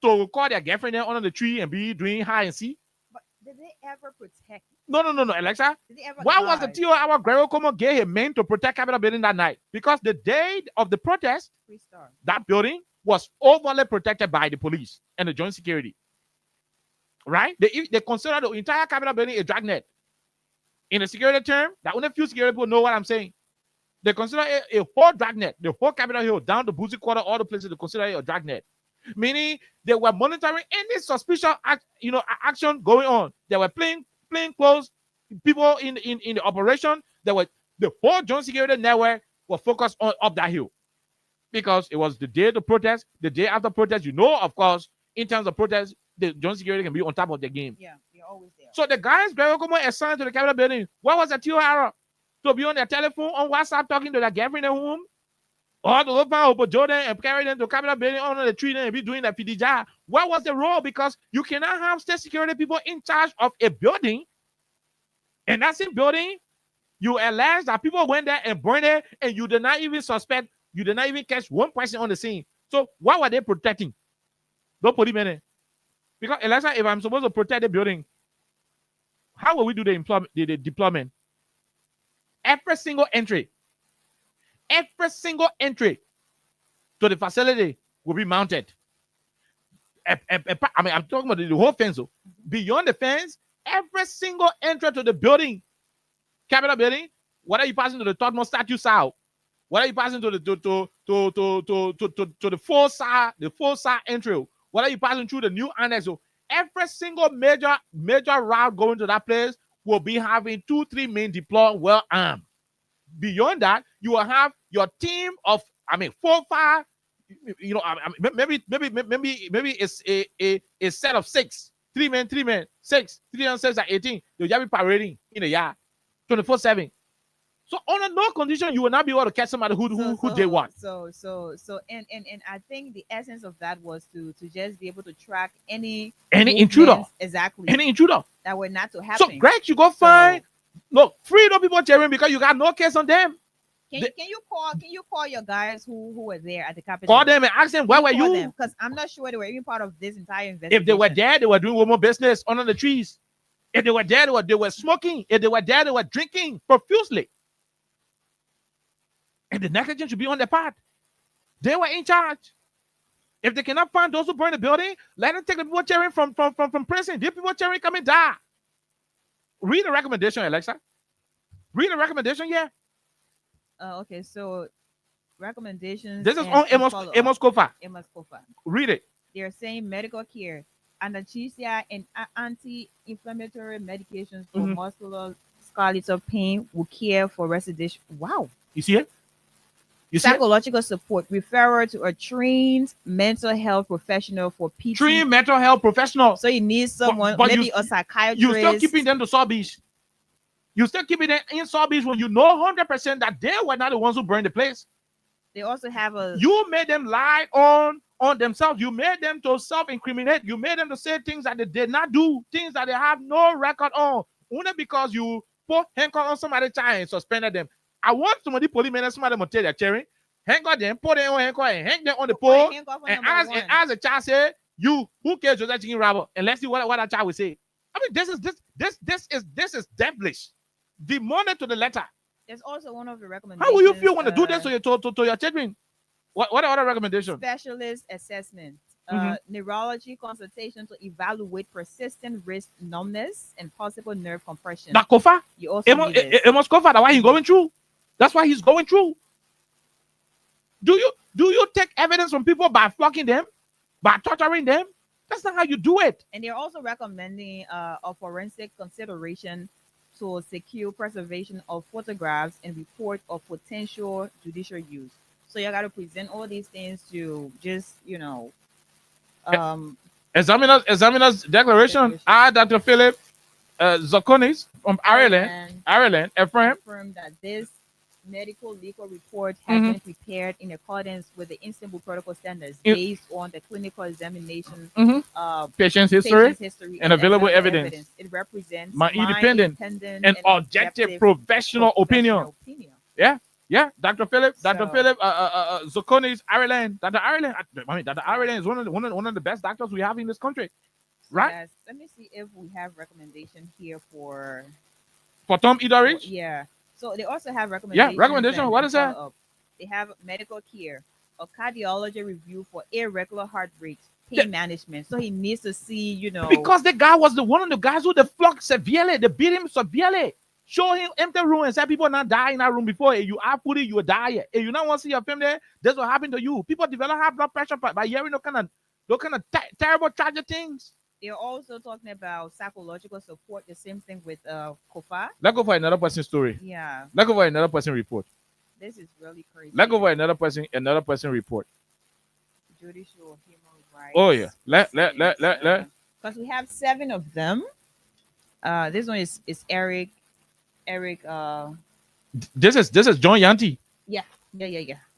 To call their girlfriend there under the tree and be doing hide and seek? But did they ever protect? No, Alexa. Why was the TOR Gregor Como gave him men to protect Capitol building that night? Because the day of the protest, that building was overly protected by the police and the joint security. Right? They consider the entire Capitol building a dragnet. In a security term, that only a few security people know what I'm saying. They consider it a whole dragnet, the whole Capitol Hill, down to Boozy Quarter, all the places they consider it a dragnet. Meaning they were monitoring any suspicious action going on. They were playing close people in the operation. The whole joint security network was focused on up that hill. Because it was the day of the protest, the day after protest, of course, in terms of protest, the joint security can be on top of the game. Yeah, you're always there. So the guys assigned to the Capitol building, what was the TOR? To be on their telephone, on WhatsApp, talking to their girlfriend at home, or to go find Opo Jordan and carry them to Capitol building under the tree and be doing that PD job. What was the role? Because you cannot have state security people in charge of a building, and that same building, you allege that people went there and burned it, and you did not even suspect, you did not even catch one person on the scene. So what were they protecting? Don't put him in it. Because Alexa, if I'm supposed to protect the building, how will we do the deployment? Every single entry to the facility will be mounted. I'm talking about the whole fence. Beyond the fence, every single entry to the building, Capitol building, whether you passing to the Tottenham Statue South, whether you passing to the full side entry, whether you passing through the new annex, every single major route going to that place will be having 2-3 men deployed well armed. Beyond that, you will have your team of 4-5. Maybe it's a set of 6, 3 men, 6, 3 and 6 are 18. They'll just be parading in the yard 24/7. So under no condition you will not be able to catch somebody who did what. So I think the essence of that was to just be able to track any intruder. Exactly. Any intruder. That were not to happen. So Greg, you go find free those people cheering because you got no case on them. Can you call your guys who were there at the Capitol? Call them and ask them where were you? Because I'm not sure they were even part of this entire investigation. If they were there, they were doing one more business under the trees. If they were there, they were smoking. If they were there, they were drinking profusely. And the negligence should be on their part. They were in charge. If they cannot find those who burn the building, let them take the people cheering from prison. These people cheering come and die. Read the recommendation, Alexa. Read the recommendation, yeah. Okay, so recommendations. This is on Amos Kofa. Read it. They're saying medical care, anesthesia, and anti-inflammatory medications for musculoskeletal pain will care for residential. Wow. You see it? Psychological support, referral to a trained mental health professional for PT. Trained mental health professional. So you need someone, but maybe a psychiatrist. You still keeping them to South Beach. You still keeping them in South Beach when you know 100% that they were not the ones who burned the place. They also have You made them lie on themselves. You made them to self-incriminate. You made them to say things that they did not do, things that they have no record on. Only because you put handcuff on somebody's child and suspended them. I want somebody policemen and somebody to tell their cheering, hang on them, put them on handcuff and hang them on the pole. And as the child said, you who cares Joseph chicken robber? And let's see what that child will say. I mean, this is devilish. Demonic to the letter. There's also one of the recommendations. How will you feel when they do this to your children? What are other recommendations? Specialist assessment, neurology consultation to evaluate persistent wrist numbness and possible nerve compression. That Kofa? You also need this. It must Kofa. That's why he's going through. That's why he's going through. Do you take evidence from people by flocking them, by torturing them? That's not how you do it. And they're also recommending a forensic consideration to secure preservation of photographs and report of potential judicial use. So you got to present all these things to just, examiner's declaration. I, Dr. Philip Zokonis from Ireland, affirm that this medical legal report has been prepared in accordance with the Istanbul Protocol standards based on the clinical examination, patient's history, and available evidence. It represents my independent and objective professional opinion. Yeah, Dr. Philip Zokonis, Ireland. Dr. Ireland is one of the best doctors we have in this country, right? Yes. Let me see if we have recommendation here for Tom Etheridge. Yeah. So they also have recommendations. Yeah, recommendation. What is that? They have medical care, a cardiology review for irregular heart rate, pain management. So he needs to see, because the guy was one of the guys who they flogged severely, they beat him severely. Show him empty room and say people not die in that room before. If you are putting, you will die. If you not want to see your family there, that's what happened to you. People develop high blood pressure by hearing those kind of terrible, tragic things. They're also talking about psychological support. The same thing with Kofa. Let's go for another person's story. Yeah. Let's go for another person's report. This is really crazy. Let's go for another person report. Judicial human rights. Oh yeah. Let. Because we have 7 of them. This one is Eric. This is John Yanti. Yeah.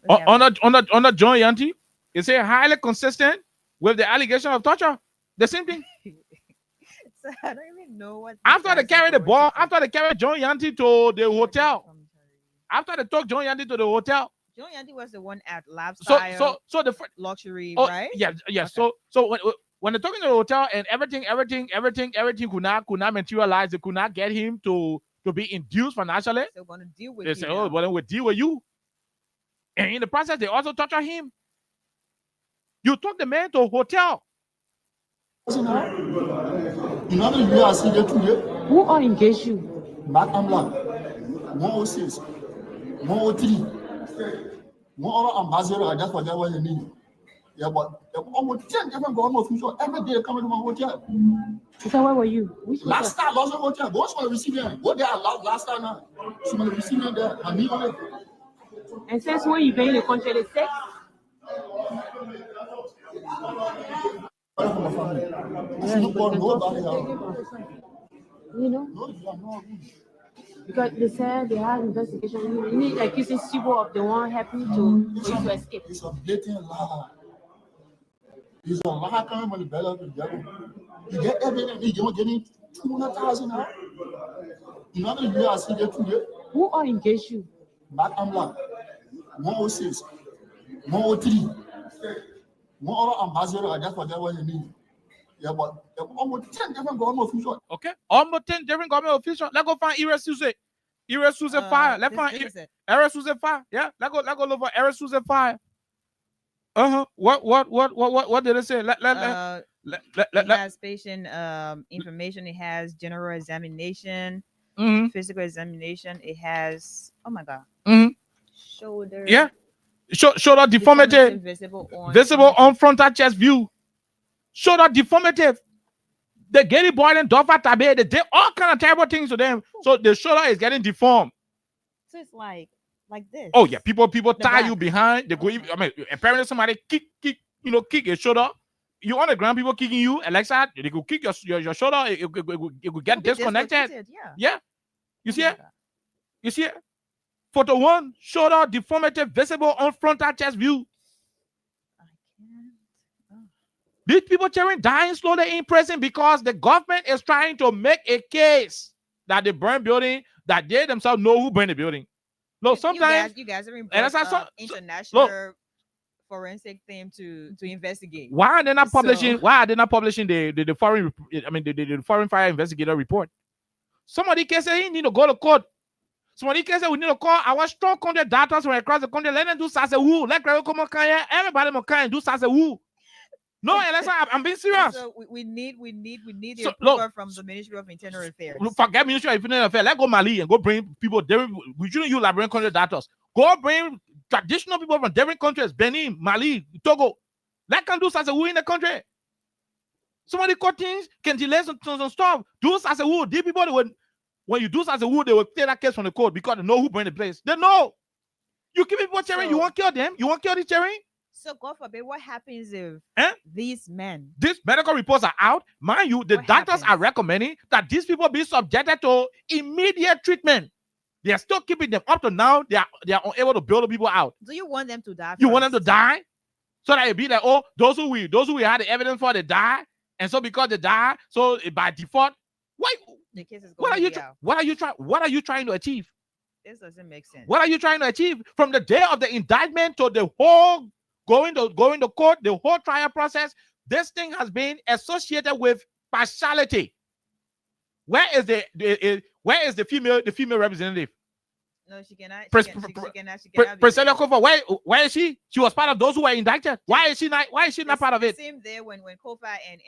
On the John Yanti, it says highly consistent with the allegation of torture. The same thing. So I don't even know what. After they carried the ball, after they carried John Yanti to the hotel, after they took John Yanti to the hotel, John Yanti was the one at lifestyle. So the luxury, right? Yeah. Okay. So when they're talking to the hotel and everything could not materialize, they could not get him to be induced financially. They're going to deal with they say, well, then we'll deal with you. And in the process, they also torture him. You took the man to a hotel. Who all engaged you? Back Amla, 106, 103, 1 ambassador, I just forget what you need. Yeah, but almost 10 different government officials every day coming to my hotel. So where were you? Which last time, also hotel. Go to the recipient. Go there last time now. Some of the recipient there, and me on it. And since when you been in the country, they say? Because they said they had investigation. You need accusing Sibo of the one helping for you to escape. It's a blatant lie. It's a lie coming from the belly of the devil. You get evidence, you're getting 200,000 now. You know the year I see there today. Who all engaged you? Back Amla, 106, 103, 1 other ambassador, I just forget what you need. Yeah, but almost 10 different government officials. Okay, almost 10 different government officials. Let's go find Ira Suze fire. Let's find Ira Suze fire. Yeah, let's go look for Ira Suze fire. What did it say? It has patient information. It has general examination, physical examination. It has shoulder. Yeah, shoulder deformity, visible on frontal chest view. Shoulder deformity. They get it boiling, Doffa Tabe. They did all kind of terrible things to them. So the shoulder is getting deformed. So it's like this. Oh yeah, people tie you behind. They go. I mean, apparently somebody kick your shoulder. You on the ground, people kicking you, Alexa. They could kick your shoulder. It could get disconnected. Yeah. You see it? You see it? Photo 1, shoulder deformity visible on frontal chest view. These people dying slowly in prison because the government is trying to make a case that they burn building, that they themselves know who burned the building. No, sometimes you guys are in international forensic team to investigate. Why are they not publishing? So- Why are they not publishing the foreign? I mean, the foreign fire investigator report. Somebody can say he need to go to court. Somebody can say we need to call our strong country doctors from across the country. Let them do such a woo. Let them come here. Everybody must come and do such a woo. No, unless I'm being serious. So we need the So, approval look, from the Ministry of Internal Affairs. Forget Ministry of Internal Affairs. Let's go Mali and go bring people. We shouldn't use Liberian country doctors. Go bring traditional people from different countries. Benin, Mali, Togo. Let them do such a woo in the country. Somebody cut things can delay some stuff. Do such a woo. These people, when you do such a woo, they will take that case from the court because they know who bring the place. They know. You keep people cheering. You won't kill them. You won't kill the cheering. So God forbid, what happens if these men? These medical reports are out. Mind you, the doctors are recommending that these people be subjected to immediate treatment. They are still keeping them up to now. They are unable to bail the people out. Do you want them to die? You want them to die? So that it be like, oh, those who we had the evidence for, they die. And so because they die, so by default, why? The case is What are you trying to achieve? This doesn't make sense. What are you trying to achieve? From the day of the indictment to the whole going to court, the whole trial process, this thing has been associated with partiality. Where is the female representative? No, she cannot. Priscilla Kofa, where is she? She was part of those who were indicted. Why is she not part of it? Same there when Kofa and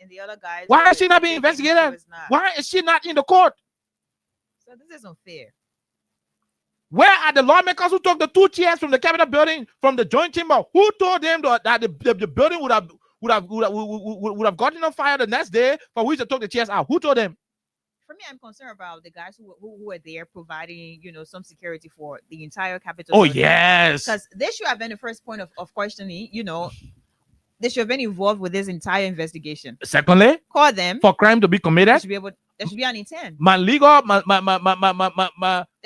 the other guys. Why is she not being investigated? Why is she not in the court? So this is unfair. Where are the lawmakers who took the 2 chairs from the Capitol building, from the joint chamber? Who told them that the building would have gotten on fire the next day for which they took the chairs out? Who told them? For me, I'm concerned about the guys who were there providing, some security for the entire Capitol. Oh, yes. Because they should have been the first point of questioning, they should have been involved with this entire investigation. Secondly, call them for crime to be committed. There should be an intent. There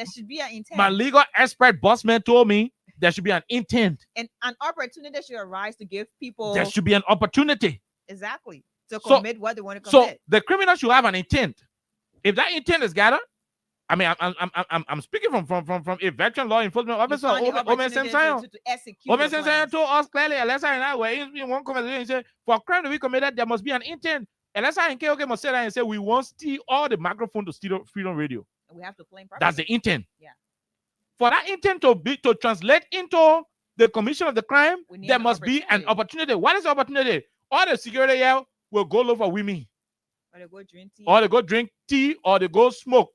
should be an intent. My legal expert bossman told me there should be an intent. And an opportunity should arise to give people. There should be an opportunity. Exactly. To commit what they want to So commit. the criminal should have an intent. If that intent is gathered, I mean, I'm speaking from a veteran law enforcement officer. Omen Sensayo told us clearly, Alessa and I were in one conversation and said, for a crime to be committed, there must be an intent. Alessa and KOK must say that and say, we want steal all the microphone to steal Freedom Radio. And we have to play properly. That's the intent. Yeah. For that intent to translate into the commission of the crime, there must be an opportunity. What is the opportunity? All the security here will go look for women. Or they go drink tea. Or they go drink tea, or they go smoke.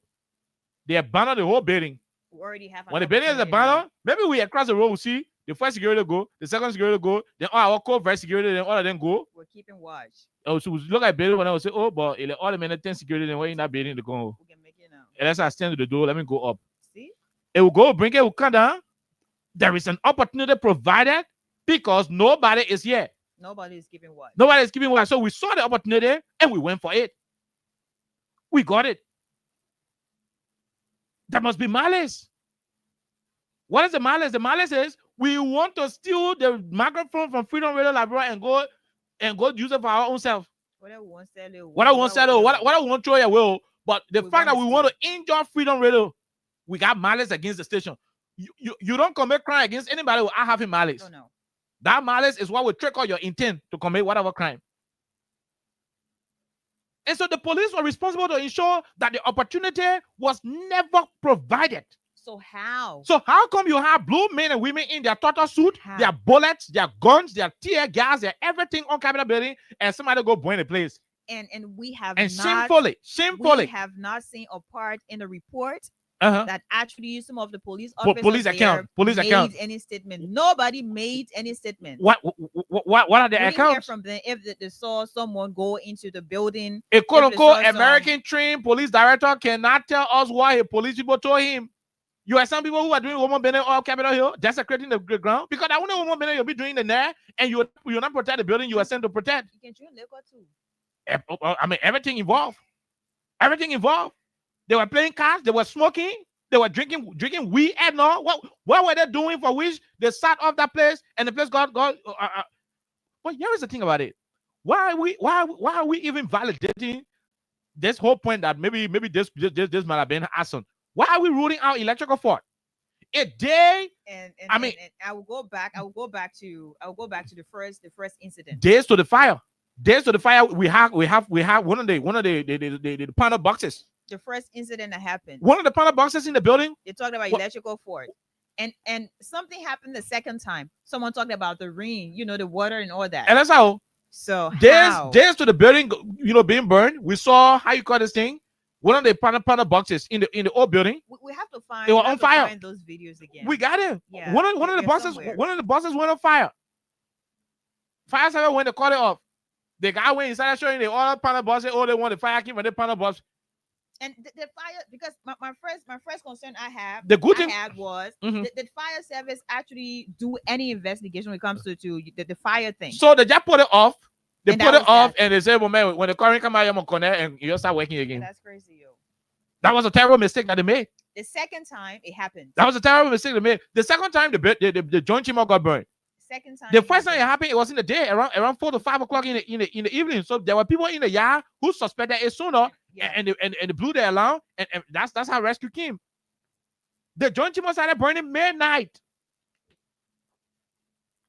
They abandon the whole building. We already have. When the building is abandoned, maybe we across the road will see the first security go, the second security go, then all our covert security, then all of them go. We're keeping watch. Oh, so we look at building when I will say, oh, but all the men 10 security, then we're in that building to go. We can make it now. Unless I stand to the door, let me go up. See? It will go, bring it, will come down. There is an opportunity provided because nobody is here. Nobody is giving watch. Nobody is giving watch. So we saw the opportunity and we went for it. We got it. There must be malice. What is the malice? The malice is we want to steal the microphone from Freedom Radio Library and go use it for our own self. What I want to say, what I want to throw away. But the fact that we want to injure Freedom Radio, we got malice against the station. You don't commit crime against anybody without having malice. No. That malice is what will trigger your intent to commit whatever crime. And so the police were responsible to ensure that the opportunity was never provided. So how? So how come you have blue men and women in their total suit, their bullets, their guns, their tear gas, their everything on Capitol building, and somebody go burn the place? And we have shamefully, we have not seen a part in the report that actually some of the police officers made any statement. Nobody made any statement. What are the accounts? Hear from them if they saw someone go into the building. A quote-unquote American trained police director cannot tell us why a police people told him. You are some people who are doing woman bending all Capitol Hill, desecrating the ground, because I wonder woman bending you'll be doing the there, and you're not protect the building you are sent to protect. You can drink liquor too. I mean, everything involved. Everything involved. They were playing cards. They were smoking. They were drinking weed and all. What were they doing for which they sat off that place and the place got. But here is the thing about it. Why are we even validating this whole point that maybe this might have been arson? Why are we ruling out electrical fault? a day. And I mean, and I will go back to the first incident. Days to the fire. Days to the fire. We have one of the panel boxes. The first incident that happened. One of the panel boxes in the building. They talked about electrical fault. And something happened the second time. Someone talked about the rain, the water and all that. And that's how. So days to the building, being burned. We saw how you call this thing. One of the panel boxes in the old building. We have to find. They were on fire. Find those videos again. We got it. Yeah. One of the boxes. Somewhere. One of the boxes went on fire. Fire service when they called it off. The guy went inside showing the other panel boxes. Oh, they want the fire keep on the panel box. And the fire, because my first concern I had was did fire service actually do any investigation when it comes to the fire thing? So they just put it off. They put it off and they say, well, man, when the current come out, you're going to connect and you'll start working again. Yeah, that's crazy, yo. That was a terrible mistake that they made. The second time it happened. That was a terrible mistake they made. The second time the joint chamber got burned. Second time. The first time it happened, it was in the day around 4 to 5 o'clock in the evening. So there were people in the yard who suspected it sooner, and they blew the alarm, and that's how rescue came. The joint chamber started burning midnight.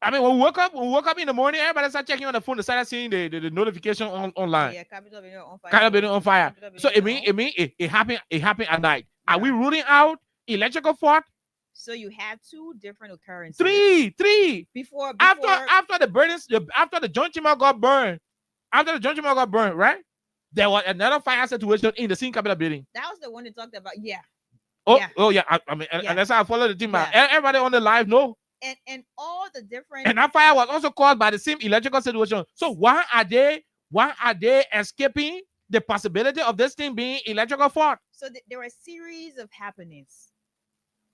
I mean, when we woke up in the morning, everybody started checking on the phone. They started seeing the notification online. Yeah, Capitol building on fire. Capitol building on fire. So it happened at night. Yeah. Are we ruling out electrical fault? So you had two different occurrences. Three. Before after the joint chamber got burned, right? There was another fire situation in the same Capitol building. That was the one they talked about. Yeah. Oh yeah. I mean, and that's how I follow the team. Yeah. Everybody on the live know. And all the different. And that fire was also caused by the same electrical situation. So why are they escaping the possibility of this thing being electrical fault? So there were a series of happenings,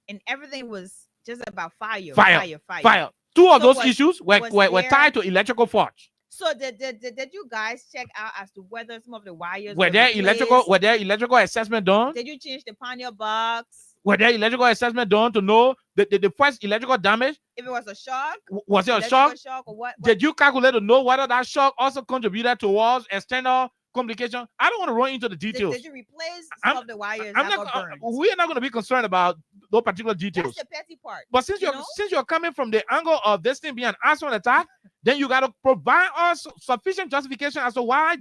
and everything was just about fire. Two of those issues were tied to electrical fault. So did you guys check out as to whether some of the wires were there electrical assessment done? Did you change the panel box? Were there electrical assessment done to know the first electrical damage? If it was a shock? Was it a shock? Or what? Did you calculate to know whether that shock also contributed towards external complication? I don't want to run into the details. Did you replace some of the wires that got burned? We are not going to be concerned about those particular details. That's the petty part. But since you're coming from the angle of this thing being an arson attack, then you got to provide us sufficient justification as to why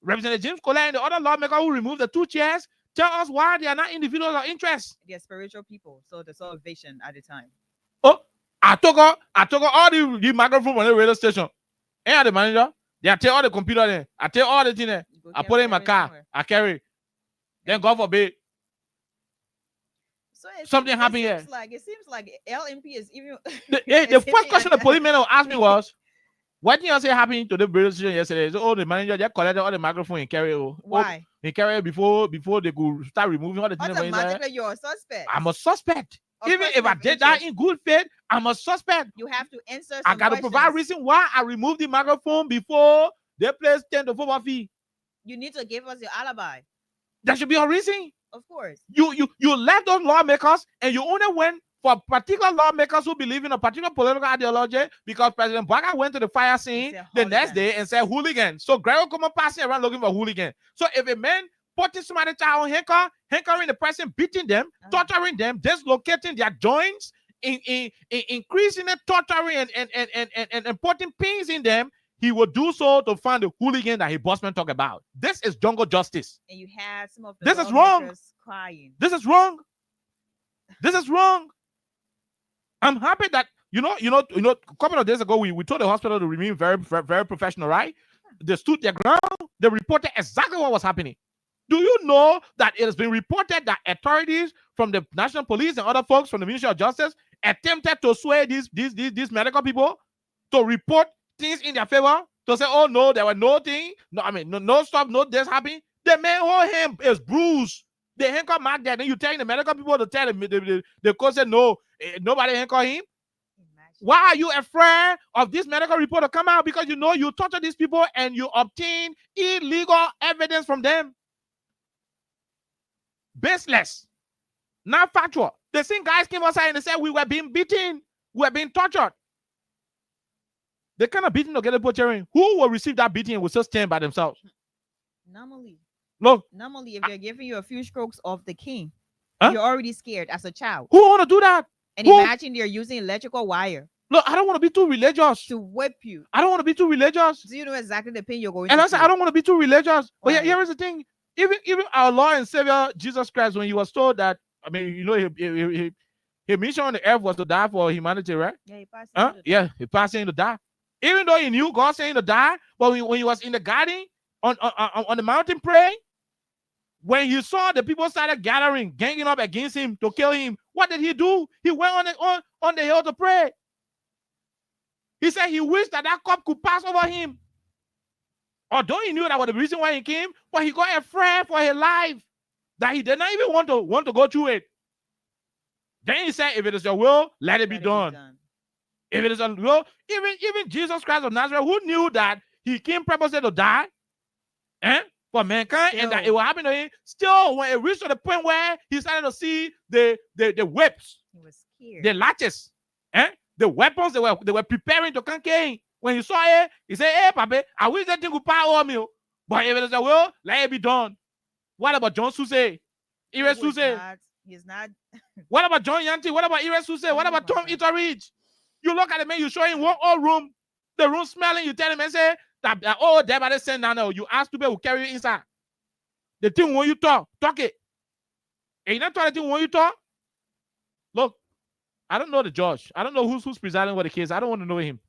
Representative James Collier, and the other lawmaker who removed the two chairs, tell us why they are not individuals of interest. They're spiritual people, so the salvation at the time. Oh, I took all the microphone on the radio station. And the manager, they take all the computer there. I take all the thing there. I put it in my car. Somewhere. I carry it. Then God forbid. So something happened here. It seems like LMP is even. The first question the policeman asked me was, what did you say happened to the radio station yesterday? So, the manager just collected all the microphone and carry it. Why? He carry it before they could start removing all the things. Automatically, you're a suspect. I'm a suspect. Even if I did that in good faith, I'm a suspect. You have to answer. I got to provide reason why I removed the microphone before they place 10 to football fee. You need to give us your alibi. That should be a reason. Of course. You left those lawmakers and you only went for particular lawmakers who believe in a particular political ideology because President Baga went to the fire scene the next day and said hooligan. So Greg will come and passing around looking for hooligan. So if a man putting somebody on hankering the person, beating them, torturing them, dislocating their joints, increasing the torturing and putting pains in them, he will do so to find the hooligan that his bossman talk about. This is jungle justice. And you had some of the this is wrong. Crying. This is wrong. This is wrong. I'm happy that a couple of days ago we told the hospital to remain very, very professional, right? They stood their ground. They reported exactly what was happening. Do you know that it has been reported that authorities from the National Police and other folks from the Ministry of Justice attempted to sway these medical people to report things in their favor, to say, oh no, there were no thing, no stuff, no this happening. The man whole him is bruised. They handcuff Mark there. Then you tell the medical people to tell them the court said no, nobody handcuff him. Why are you afraid of this medical report to come out? Because you torture these people and you obtain illegal evidence from them. Baseless, not factual. The same guys came outside and they said we were being beaten, we were being tortured. The kind of beating to get a butchering, who will receive that beating and will still stand by themselves? Normally, if they're giving you a few strokes of the cane, Huh? You're already scared as a child. Who want to do that? And Who? imagine they're using electrical wire Look, I don't want to be too religious. to whip you. I don't want to be too religious. Do you know exactly the pain you're going And to I said, feel? I don't want to be too religious. But Why? here is the thing. Even our Lord and Savior, Jesus Christ, when he was told that, I mean, you know, his mission on the earth was to die for humanity, right? Yeah, he passed. Yeah, he passed in to die. Even though he knew God saying to die, but when he was in the garden on the mountain praying, when he saw the people started gathering, ganging up against him to kill him, what did he do? He went on the hill to pray. He said he wished that cup could pass over him. Although he knew that was the reason why he came, but he got afraid for his life that he did not even want to go through it. Then he said, if it is your will, let it be done. If it is your will, even Jesus Christ of Nazareth, who knew that he came purposely to die for mankind, and that it will happen to him, still, when it reached to the point where he started to see the whips, he was scared. the latches, the weapons they were preparing to conquer him. When he saw it, he said, hey, Papa, I wish that thing could power on me. But if it is a will, let it be done. What about John Suse? Ire Suse? He's not. What about John Yanti? What about Ire Suse? What about Tom Etheridge? You look at the man, you show him one old room, the room smelling, you tell him and say, that oh, there by the send down there. You ask people who carry you inside. The thing when you talk it. And you not talk the thing when you talk. Look, I don't know the judge. I don't know who's presiding over the case. I don't want to know him.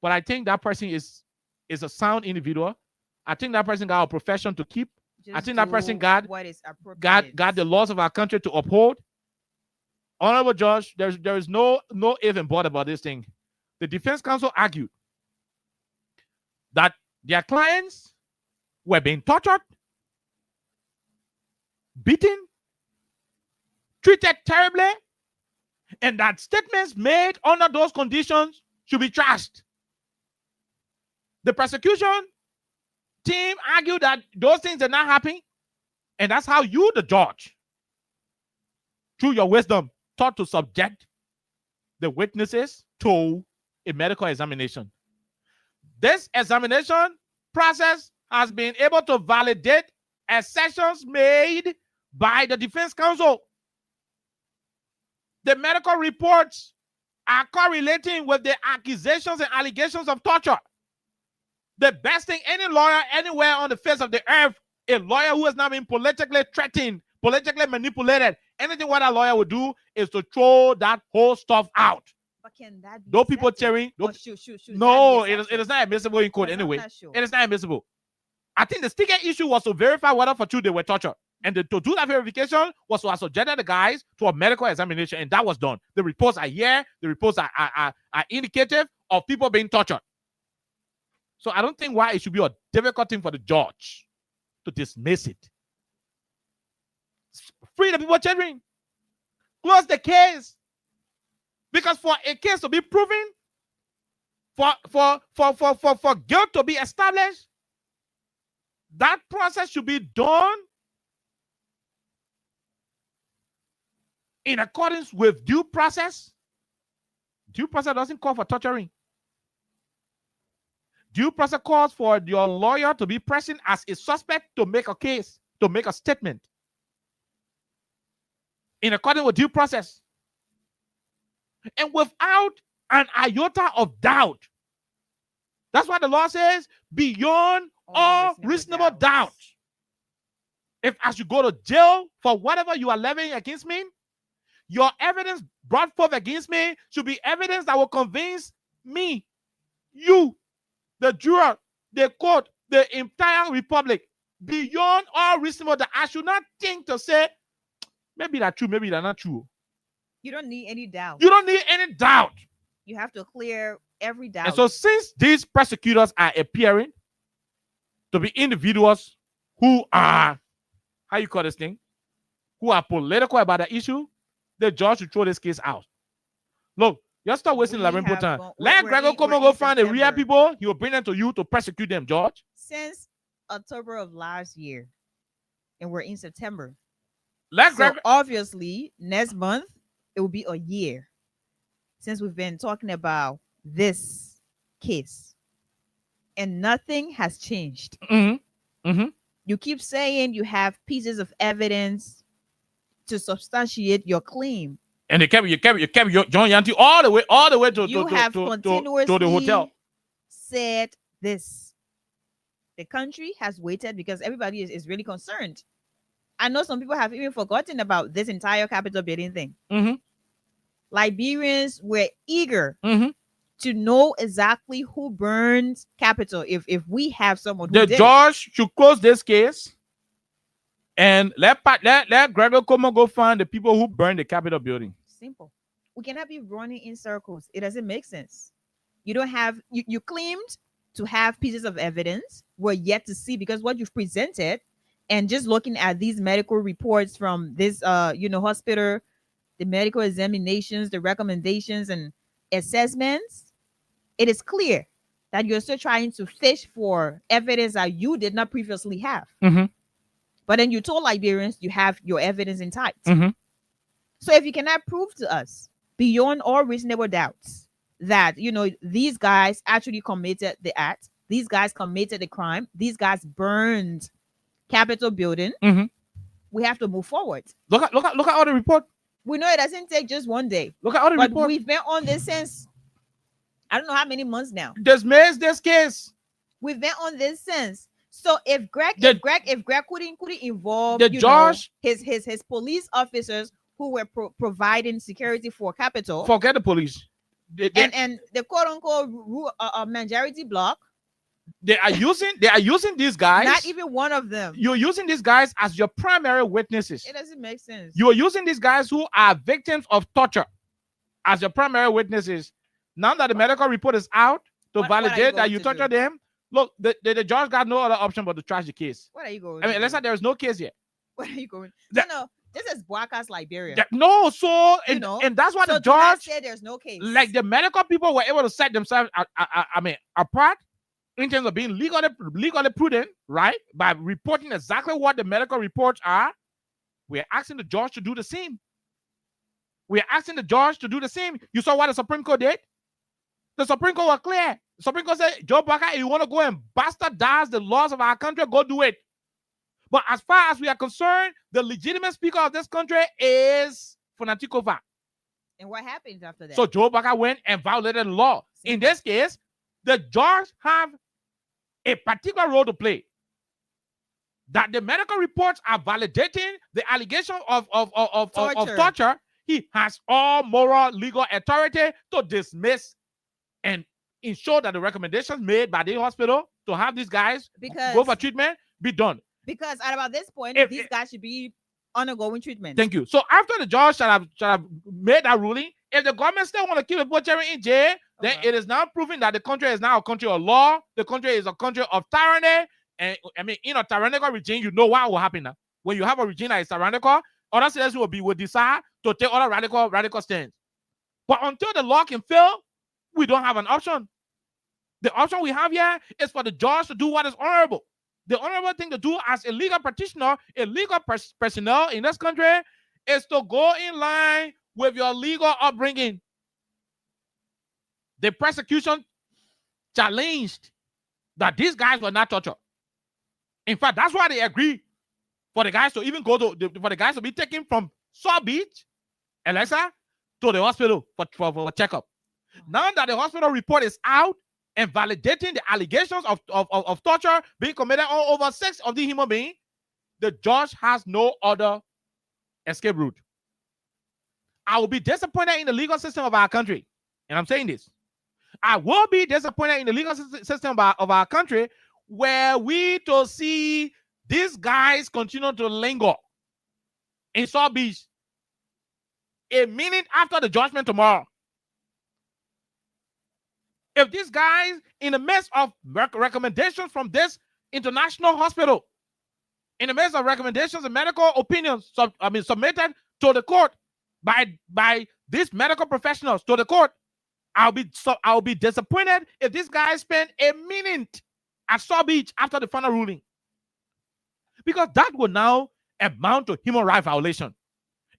But I think that person is a sound individual. I think that person got a profession to keep. I think that person got the laws of our country to uphold. Honorable Judge, there is no if and but about this thing. The defense counsel argued that their clients were being tortured, beaten, treated terribly, and that statements made under those conditions should be trashed. The prosecution team argued that those things did not happen, and that's how you, the judge, through your wisdom, thought to subject the witnesses to a medical examination. This examination process has been able to validate assertions made by the defense counsel. The medical reports are correlating with the accusations and allegations of torture. The best thing any lawyer anywhere on the face of the earth, a lawyer who has not been politically threatened, politically manipulated, anything what a lawyer would do is to throw that whole stuff out. But can that be those people cheering? No, it is not admissible in court anyway. It is not admissible. I think the sticker issue was to verify whether for true they were tortured. And to do that verification was to subject the guys to a medical examination, and that was done. The reports are here. The reports are indicative of people being tortured. So I don't think why it should be a difficult thing for the judge to dismiss it. Free the people cheering. Close the case. Because for a case to be proven, for guilt to be established, that process should be done in accordance with due process. Due process doesn't call for torturing. Due process calls for your lawyer to be present as a suspect to make a case, to make a statement. In accordance with due process. And without an iota of doubt. That's what the law says, beyond all reasonable doubt. If as you go to jail for whatever you are levying against me, your evidence brought forth against me should be evidence that will convince me, you, the juror, the court, the entire republic, beyond all reasonable that I should not think to say, maybe that's true, maybe that's not true. You don't need any doubt. You don't need any doubt. You have to clear every doubt. And so since these prosecutors are appearing to be individuals who are, how you call this thing, who are political about the issue, the judge should throw this case out. Look, just stop wasting Larimpo time. Let Gregor come and go find the real people. He will bring them to you to prosecute them, George. Since October of last year, and we're in September. So obviously, next month, it will be a year since we've been talking about this case. And nothing has changed. Mm-hmm. Mm-hmm. You keep saying you have pieces of evidence. to substantiate your claim. And you kept John Yanti all the way to You have continuously the hotel. said this. The country has waited because everybody is really concerned. I know some people have even forgotten about this entire Capitol building thing. Mm-hmm. Liberians were eager Mm-hmm. to know exactly who burned Capitol. If we have someone who The did judge should close this case and let Gregor Como go find the people who burned the Capitol building. Simple. We cannot be running in circles. It doesn't make sense. You don't have you claimed to have pieces of evidence. We're yet to see, because what you've presented, and just looking at these medical reports from this hospital, the medical examinations, the recommendations and assessments, it is clear that you're still trying to fish for evidence that you did not previously have. Mm-hmm. But then you told Liberians you have your evidence intact. Mm-hmm. So if you cannot prove to us beyond all reasonable doubts that these guys actually committed the act, these guys committed the crime, these guys burned Capitol building, Mm-hmm. we have to move forward. Look at all the report. We know it doesn't take just one day. Look at all the But report. we've been on this since I don't know how many months now. Dismiss this case. We've been on this since. So if Greg couldn't involve the judge, his police officers who were providing security for Capitol, forget the police. And the quote unquote majority bloc, they are using these guys. Not even one of them. You're using these guys as your primary witnesses. It doesn't make sense. You're using these guys who are victims of torture as your primary witnesses. Now that the medical report is out to validate that you tortured them, look, the judge got no other option but to trash the case. What are you going? I mean, let's say there is no case yet. Where are you going? No, this is Boakas, Liberia. No, so and that's why the judge said there's no case. Like the medical people were able to set themselves, apart in terms of being legally prudent, right? By reporting exactly what the medical reports are. We're asking the judge to do the same. We're asking the judge to do the same. You saw what the Supreme Court did? The Supreme Court was clear. The Supreme Court said, Joe Baca, if you want to go and bastardize the laws of our country, go do it. But as far as we are concerned, the legitimate speaker of this country is Fonatikova. And what happens after that? So Joe Baca went and violated the law. In this case, the judge have a particular role to play. That the medical reports are validating the allegation of torture. He has all moral legal authority to dismiss and ensure that the recommendations made by the hospital to have these guys go for treatment be done. Because at about this point, these guys should be undergoing treatment. Thank you. So after the judge should have made that ruling, if the government still want to keep a butcher in jail, then it is now proving that the country is now a country of law. The country is a country of tyranny. And I mean, in a tyrannical regime, you know what will happen now. When you have a regime that is tyrannical, other citizens will decide to take other radical stands. But until the law can fail, we don't have an option. The option we have here is for the judge to do what is honorable. The honorable thing to do as a legal practitioner, a legal personnel in this country, is to go in line with your legal upbringing. The prosecution challenged that these guys were not tortured. In fact, that's why they agreed for the guys to even for the guys to be taken from Saw Beach, Alexa, to the hospital for checkup. Now that the hospital report is out and validating the allegations of torture being committed on over 6 of the human beings, the judge has no other escape route. I will be disappointed in the legal system of our country. And I'm saying this. I will be disappointed in the legal system of our country where we to see these guys continue to linger in Saw Beach a minute after the judgment tomorrow. If these guys, in the midst of recommendations from this international hospital, in the midst of recommendations and medical opinions submitted to the court by these medical professionals to the court, I'll be disappointed if these guys spend a minute at Saw Beach after the final ruling, because that will now amount to human rights violation.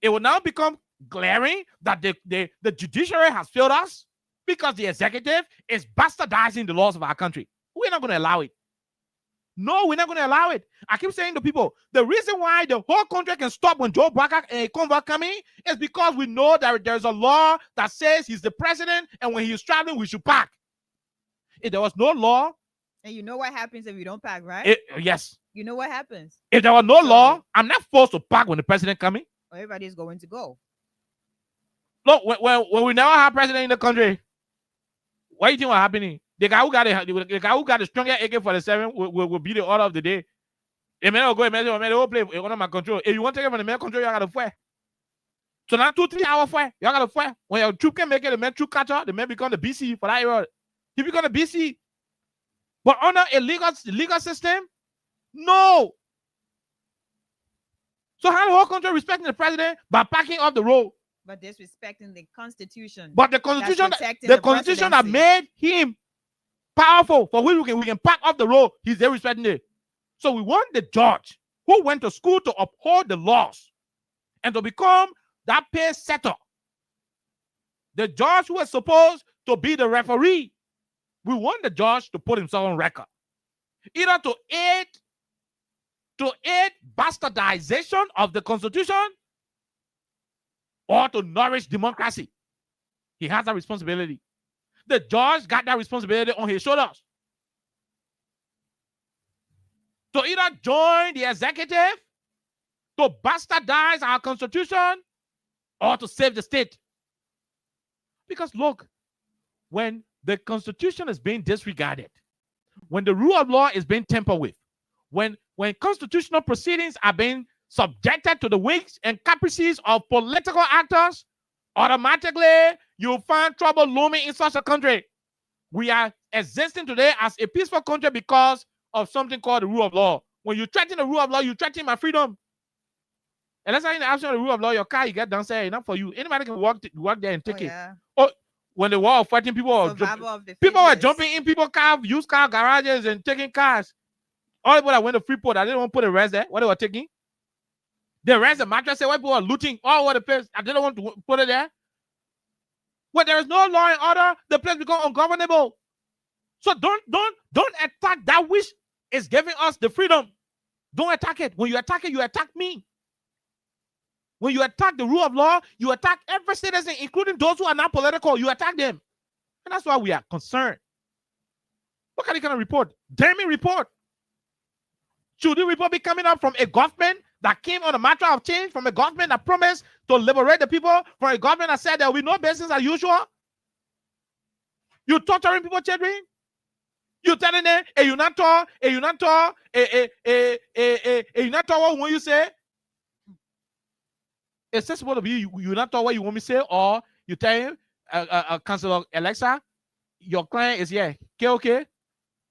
It will now become glaring that the judiciary has failed us because the executive is bastardizing the laws of our country. We're not going to allow it. No, we're not going to allow it. I keep saying to people, the reason why the whole country can stop when Joe Biden and convoy coming is because we know that there's a law that says he's the president, and when he's traveling, we should pack. If there was no law, and you know what happens if you don't pack, right? Yes. You know what happens. If there was no law, I'm not forced to pack when the president coming. Everybody's going to go. Look, when we never have president in the country, what do you think was happening? The guy who got the strongest AK-47 will be the order of the day. The man will go, man, they will play under my control. If you want to take it from the man control, you got to fire. So now 2-3 hours fire, you got to fire. When your troop can make it, the man troop catcher, the man become the BC for that area. He become the BC. But under a legal system, no. So how the whole country respecting the president by packing off the road? But disrespecting the Constitution. But the Constitution that made him powerful for which we can pack off the road, he's there respecting it. So we want the judge who went to school to uphold the laws and to become that pace setter. The judge who is supposed to be the referee. We want the judge to put himself on record. Either to aid bastardization of the Constitution or to nourish democracy. He has that responsibility. The judge got that responsibility on his shoulders. To either join the executive to bastardize our Constitution or to save the state. Because look, when the Constitution is being disregarded, when the rule of law is being tampered with, when constitutional proceedings are being subjected to the whims and caprices of political actors, automatically you'll find trouble looming in such a country. We are existing today as a peaceful country because of something called the rule of law. When you threaten the rule of law, you threaten my freedom. And let's say in the absence of the rule of law, your car you get downstairs, enough for you. Anybody can walk there and take it. Oh, when the war of fighting, people were jumping in people's cars, used car garages and taking cars. All the people that went to Freeport, I didn't want to put a rest there. What they were taking? They rest the mattress. Why people are looting all over the place. I didn't want to put it there. When there is no law and order, the place becomes ungovernable. So don't attack that which is giving us the freedom. Don't attack it. When you attack it, you attack me. When you attack the rule of law, you attack every citizen, including those who are not political. You attack them. And that's why we are concerned. Look at the kind of report. Damning report. Should the report be coming up from a government that came on a matter of change, from a government that promised to liberate the people, from a government that said there will be no business as usual? You torturing people, children? You telling them, you not talk, you not talk, you not talk what you say? It's just supposed to be you not talk what you want me to say, or you tell him, Councilor Alexa, your client is here. Okay,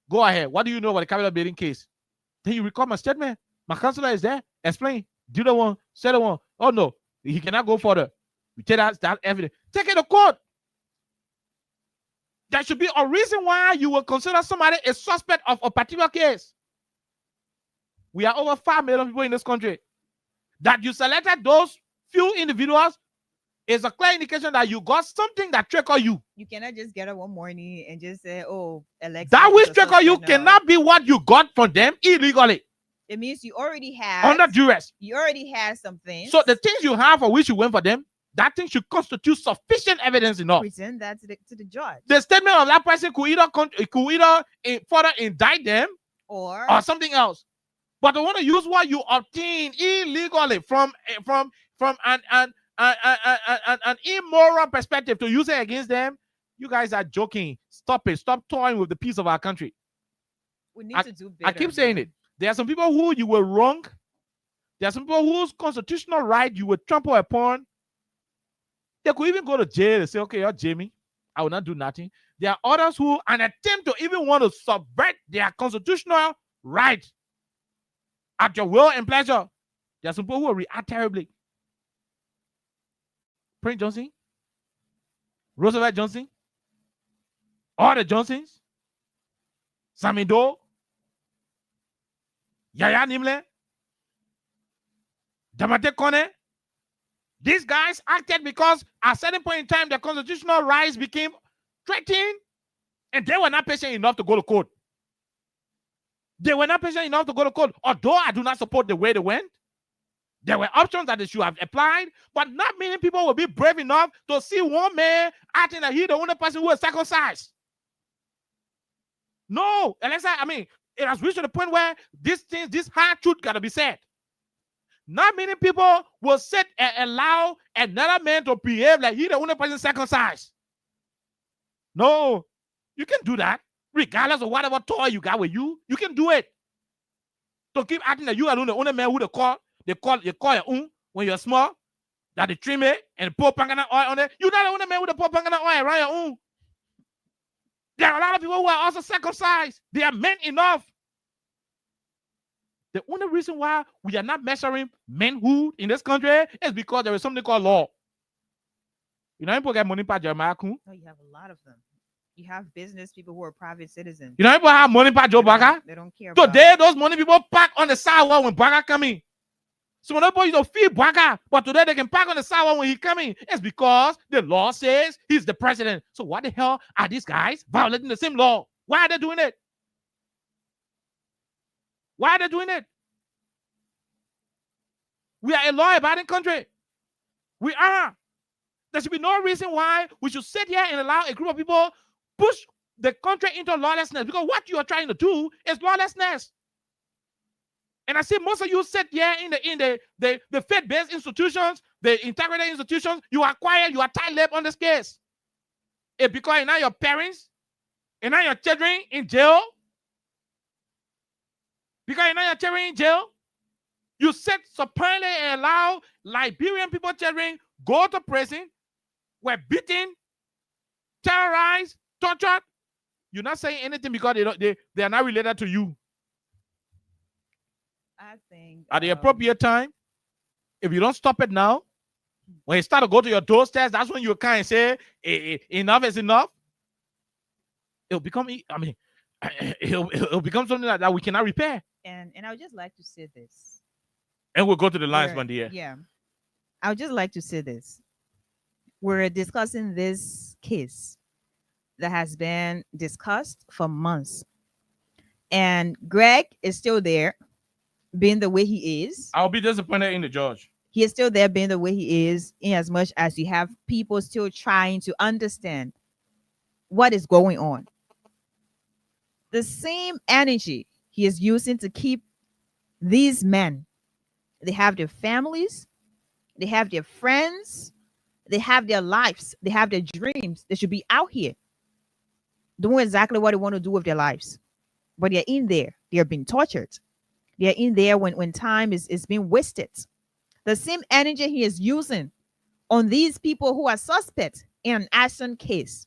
go ahead. What do you know about the capital building case? Then you record my statement. My counselor is there. Explain. Do the one. Say the one. Oh no, he cannot go further. You take that evidence. Take it to court. There should be a reason why you will consider somebody a suspect of a particular case. We are over 5 million people in this country. That you selected those few individuals is a clear indication that you got something that triggered you. You cannot just get up one morning and just say, oh, Alexa. That which triggered you cannot be what you got from them illegally. It means you already have. Under duress. You already have something. So the things you have for which you went for them, that thing should constitute sufficient evidence enough. Present that to the judge. The statement of that person could either further indict them or something else. But they want to use what you obtained illegally from an immoral perspective to use it against them. You guys are joking. Stop it. Stop toying with the peace of our country. We need to do better. I keep saying it. There are some people who you were wrong. There are some people whose constitutional right you would trample upon. They could even go to jail and say, okay, you're Jamie. I will not do nothing. There are others who an attempt to even want to subvert their constitutional right at your will and pleasure. There are some people who will react terribly. Prince Johnson, Roosevelt Johnson, all the Johnsons, Samido, Yaya Nimle, Damate Kone. These guys acted because at a certain point in time, their constitutional rights became threatened, and they were not patient enough to go to court. They were not patient enough to go to court. Although I do not support the way they went, there were options that they should have applied, but not many people will be brave enough to see one man acting like he's the only person who is circumcised. No, Alexa, I mean, it has reached to the point where this hard truth got to be said. Not many people will sit and allow another man to behave like he's the only person circumcised. No, you can do that. Regardless of whatever toy you got with you, you can do it. To keep acting like you are the only man who they call your when you're small, that they trim it and pour pangana oil on it. You're not the only man with the pour pangana oil around your own. There are a lot of people who are also circumcised. They are men enough. The only reason why we are not measuring manhood in this country is because there is something called law. You know, people get money by Jeremiah Kun. No, you have a lot of them. You have business people who are private citizens. You know, people have money by Joe Baga. They don't care. Today, those money people park on the sidewalk when Baga coming. So when people used to feed Baga, but today they can park on the sidewalk when he coming. It's because the law says he's the president. So what the hell are these guys violating the same law? Why are they doing it? Why are they doing it? We are a law-abiding country. We are. There should be no reason why we should sit here and allow a group of people push the country into lawlessness, because what you are trying to do is lawlessness. And I see most of you sit here in the faith-based institutions, the integrated institutions. You are quiet, you are tight-lipped on this case. It's because now your parents and now your children in jail. Because now your children in jail, you sit supinely and allow Liberian people, children, go to prison, were beaten, terrorized, tortured. You're not saying anything because they are not related to you. I think at the appropriate time, if you don't stop it now, when you start to go to your doorsteps, that's when you kind of say enough is enough. It'll become, I mean, it'll become something that we cannot repair. And I would just like to say this. And we'll go to the lines, my dear. Yeah. I would just like to say this. We're discussing this case that has been discussed for months. And Greg is still there, being the way he is. I'll be disappointed in the judge. He is still there being the way he is, in as much as you have people still trying to understand what is going on. The same energy he is using to keep these men, they have their families, they have their friends, they have their lives, they have their dreams. They should be out here doing exactly what they want to do with their lives. But they're in there. They're being tortured. They're in there when time is being wasted. The same energy he is using on these people who are suspect in an arson case,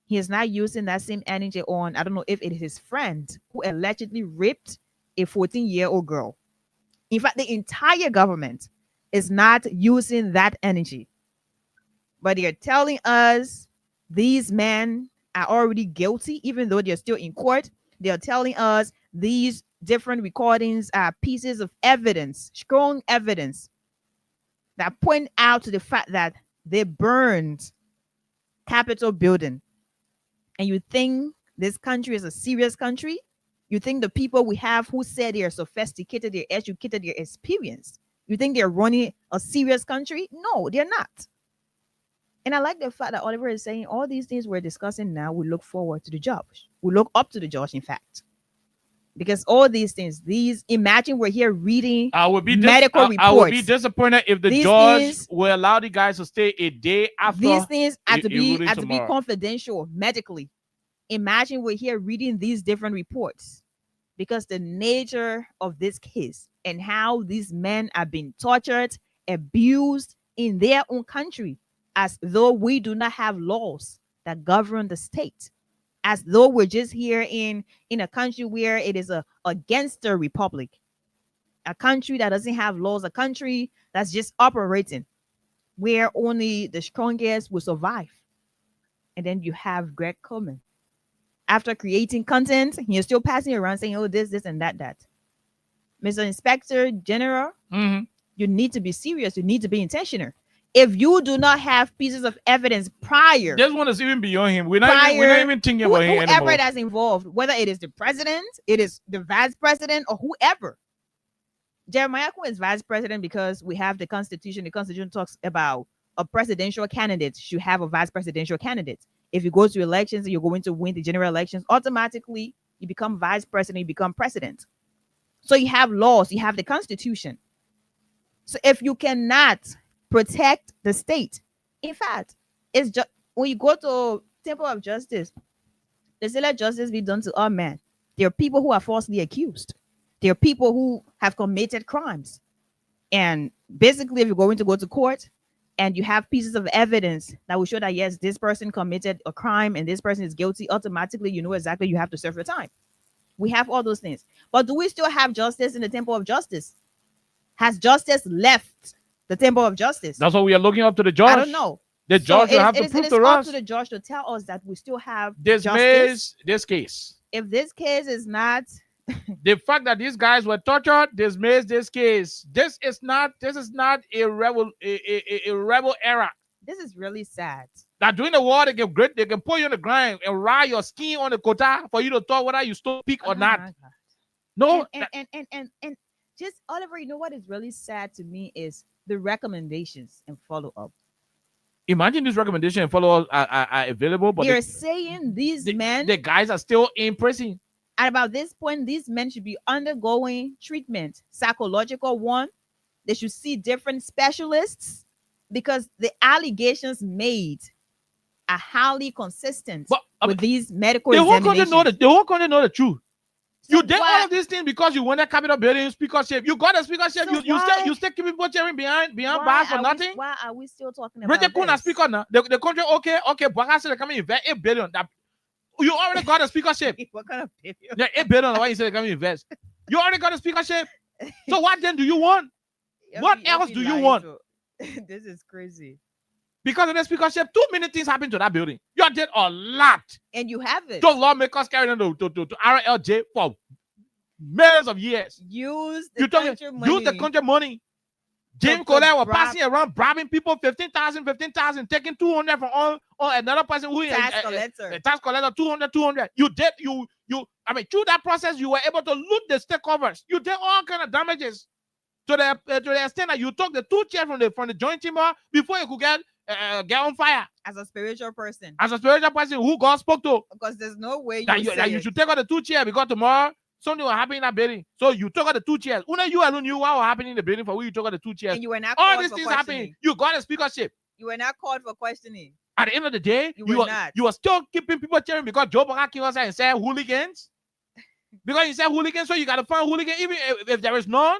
he is not using that same energy on, I don't know if it is his friend who allegedly raped a 14-year-old girl. In fact, the entire government is not using that energy. But they're telling us these men are already guilty, even though they're still in court. They're telling us these different recordings are pieces of evidence, strong evidence, that point out to the fact that they burned Capitol building. And you think this country is a serious country? You think the people we have who say they are sophisticated, they're educated, they're experienced, you think they're running a serious country? No, they're not. And I like the fact that Oliver is saying all these things we're discussing now, we look forward to the judge. We look up to the judge, in fact. Because all these things, imagine we're here reading medical reports. I would be disappointed if the judge will allow the guys to stay a day after. These things have to be confidential medically. Imagine we're here reading these different reports, because the nature of this case and how these men are being tortured, abused in their own country, as though we do not have laws that govern the state, as though we're just here in a country where it is a gangster republic, a country that doesn't have laws, a country that's just operating where only the strongest will survive. And then you have Greg Coleman. After creating content, he is still passing around saying, oh, this, and that. Mr. Inspector General, you need to be serious. You need to be intentional. If you do not have pieces of evidence prior, this one is even beyond him. We're not even thinking about him whoever anymore. that's involved, whether it is the president, it is the vice president, or whoever. Jeremiah is vice president because we have the Constitution. The Constitution talks about a presidential candidate should have a vice presidential candidate. If you go to elections and you're going to win the general elections, automatically you become vice president, you become president. So you have laws, you have the Constitution. So if you cannot protect the state, in fact, it's just when you go to Temple of Justice, they say let justice be done to all men. There are people who are falsely accused. There are people who have committed crimes. And basically, if you're going to go to court and you have pieces of evidence that will show that, yes, this person committed a crime and this person is guilty, automatically, you know exactly you have to serve your time. We have all those things. But do we still have justice in the Temple of Justice? Has justice left the Temple of Justice? That's what we are looking up to the judge. I don't know. The judge will have to prove to us. It is up to the judge to tell us that we still have dismiss this case. If this case is not the fact that these guys were tortured, dismiss this case. This is not a rebel era. This is really sad. That during the war, they can put you on the ground and ride your skin on the quota for you to talk whether you still speak or not. No, and just Oliver, you know what is really sad to me is the recommendations and follow up. Imagine this recommendation and follow up are available, but they're saying the guys are still in prison. At about this point, these men should be undergoing treatment, psychological one. They should see different specialists because the allegations made are highly consistent with these medical examinations. The whole country know the truth. So you did all of these things because you won that Capitol building speakership. You got a speakership. So you still keep people cheering behind bars for nothing. Why are we still talking about Richard Kuna speaker now? The country okay. Baka said they come invest $8 billion. You already got a speakership. What kind of billion? Yeah, $8 billion. Why you say they come invest? You already got a speakership. So what then do you want? What else do you want? This is crazy. Because of the speakership, too many things happen to that building. You did a lot. And you have it. Those lawmakers carrying on to RLJ for millions of years. Use the country money. Jim Colette was passing around, bribing people 15,000, taking 200 from all another person who tax collector 200. You through that process, you were able to loot the stakeholders. You did all kind of damages to the extent that you took the 2 chairs from the joint chamber before you could get on fire. As a spiritual person who God spoke to. Because there's no way you should take out the 2 chairs because tomorrow something will happen in that building. So you took out the 2 chairs. Only you alone knew what was happening in the building for you took out the 2 chairs. And you were not all these things happening. You got a speakership. You were not called for questioning. At the end of the day, you are still keeping people cheering because Joe Biden came outside and said hooligans. Because he said hooligans, so you got to find hooligans. Even if there is none,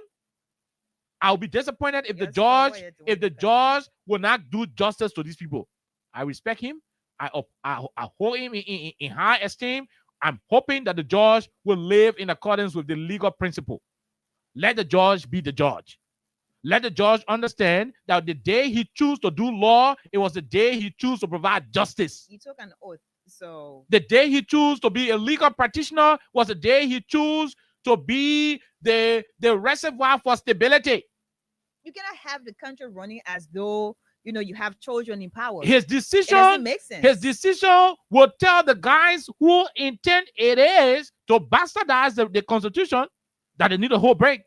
I'll be disappointed if the judge will not do justice to these people. I respect him. I hold him in high esteem. I'm hoping that the judge will live in accordance with the legal principle. Let the judge be the judge. Let the judge understand that the day he chose to do law, it was the day he chose to provide justice. He took an oath. So the day he chose to be a legal practitioner was the day he chose to be the reservoir for stability. You cannot have the country running as though you have children in power. His decision doesn't make sense. His decision will tell the guys who intend it is to bastardize the Constitution that they need a whole break.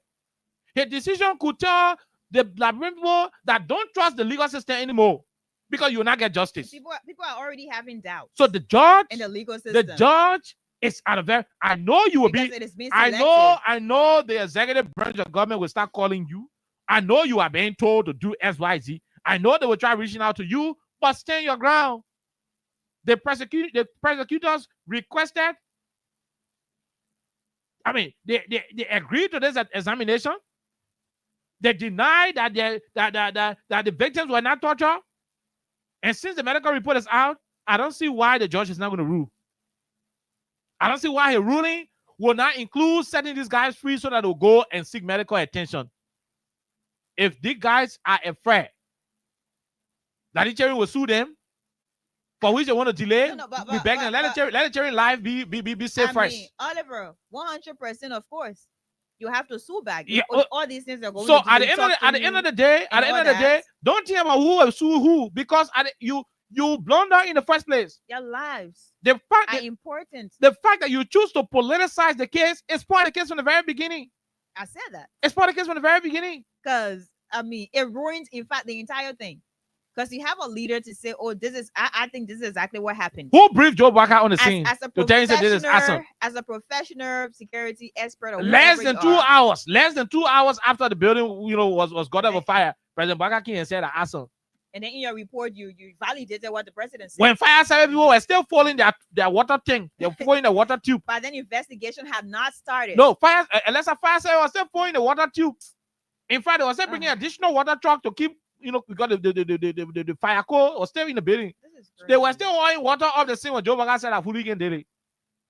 His decision could tell the people that don't trust the legal system anymore because you will not get justice. People are already having doubts. So the judge in the legal system. The judge is out of there. I know you will because be. It is being I know the executive branch of government will start calling you. I know you are being told to do XYZ. I know they will try reaching out to you, but stand your ground. The prosecutors requested. They agreed to this examination. They denied that the victims were not tortured. And since the medical report is out, I don't see why the judge is not going to rule. I don't see why his ruling will not include setting these guys free so that they'll go and seek medical attention. If these guys are afraid that the jury will sue them, for which they want to delay, we beg them, let the jury life be safe first. Oliver, 100%, of course. You have to sue back. Yeah, All these things are going so to at the end of the day, don't think about who will sue who, because you blunder in the first place. Your lives The fact are that, important. the fact that you choose to politicize the case is part of the case from the very beginning. I said that. It's part of the case from the very beginning. Because, I mean, it ruins, in fact, the entire thing. Because you have a leader to say, oh, this is, I think this is exactly what happened. Who briefed Joe Walker on the scene? As a professional security expert, or less than 2 hours after the building, was got over fire, President Walker came and said that awesome. And then in your report, you validated what the president said. When fire service people were still following their water tank, they were following the water tube. But then investigation had not started. No, unless a fire service was still following the water tube. In fact, they were still bringing additional water truck to keep, because the fire code was still in the building. They were still pouring water off the scene when Joe Walker said that hooligan did it.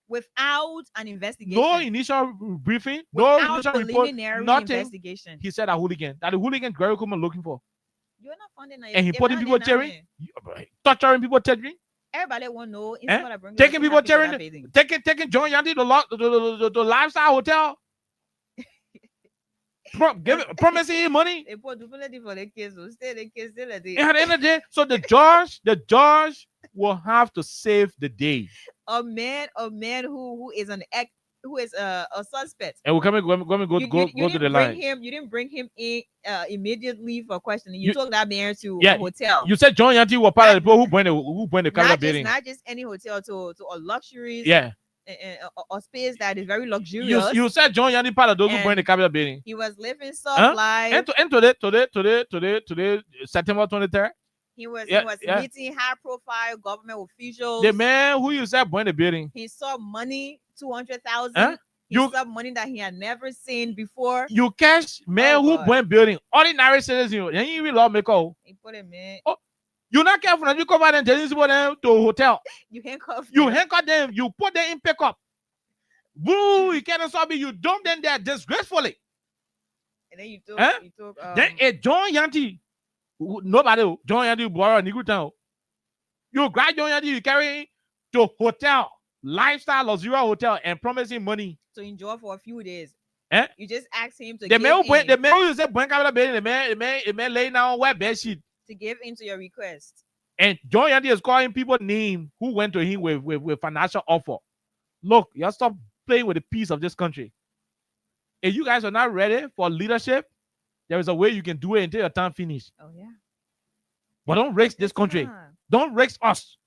Without an investigation. No initial briefing, no initial report, nothing. Investigation. He said that the hooligan Gary Coleman looking for. You're not funding that. And he putting people tearing, torturing people, tearing. Everybody want to know. Taking people tearing, taking John Yandy to the lifestyle hotel. Promising him money. And at the end of the day, so the judge will have to save the day. A man who is a suspect. And we're coming go to the line. You didn't bring him in immediately for questioning. You took that man to a hotel. You said John Yanty was part of the people who burned the Canada building. Not just any hotel, to a luxury. Yeah. A space that is very luxurious. You said John Yandy part of those who burned the Capitol building. He was living soft life. And today, September 23rd. He was meeting high-profile government officials. The man who you said burned the building. He saw money, 200,000. He saw money that he had never seen before. You catch man who burned building. Ordinary citizens, and you even lawmaker. He put him in. Oh, you're not careful. You come out and tell them to a hotel. You handcuff them. You put them in pickup. Boo! You cannot stop me. You dump them there disgracefully. And then you took. Then a John Yanty. Nobody. John Yanty borrow a Negro town. You grab John Yanty. You carry him to hotel, lifestyle luxurious hotel, and promise him money to enjoy for a few days. You just ask him to. The man who said bring out the bed. The man laying down wet bed sheet. To give into your request. And John Yandy is calling people names who went to him with financial offer. Look, y'all stop playing with the peace of this country. If you guys are not ready for leadership, there is a way you can do it until your time finish. Oh, yeah. But don't risk this country. Don't risk us.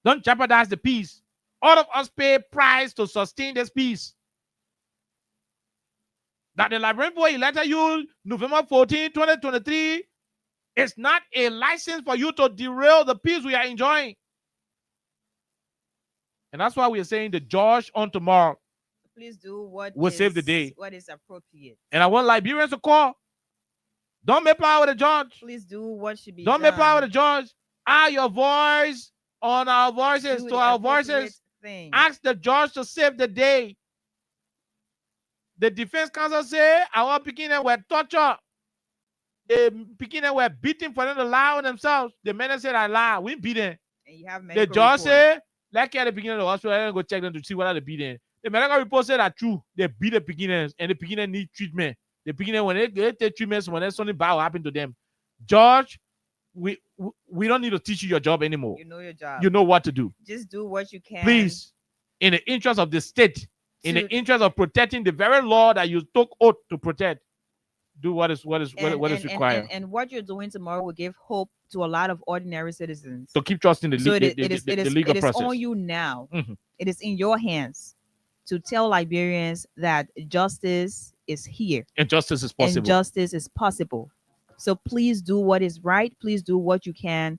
Don't jeopardize the peace. All of us pay price to sustain this peace. That the Liberian boy elected you November 14, 2023, it's not a license for you to derail the peace we are enjoying. And that's why we are saying the judge on tomorrow. Please do what will save the day. What is appropriate. And I want Liberians to call. Don't make power with the judge. Please do what should be done. Don't make power with the judge. Add your voice on our voices, to our voices. Ask the judge to save the day. The defense counsel say our beginning were tortured. The beginning were beating for them to lie on themselves. The men said I lie. We beat them. And you have the judge said, like at the beginning of the hospital, I go check them to see whether they beat them. The medical report said that true. They beat the beginners and the beginner need treatment. The beginner, when they take treatments, when there's something bad will happen to them. Judge, we don't need to teach you your job anymore. You know your job. You know what to do. Just do what you can. Please, in the interest of the state, in the interest of protecting the very law that you took oath to protect, do what is required. And what you're doing tomorrow will give hope to a lot of ordinary citizens. So keep trusting the legal process. It is on you now. Mm-hmm. It is in your hands to tell Liberians that justice is here. And justice is possible. And justice is possible. So please do what is right. Please do what you can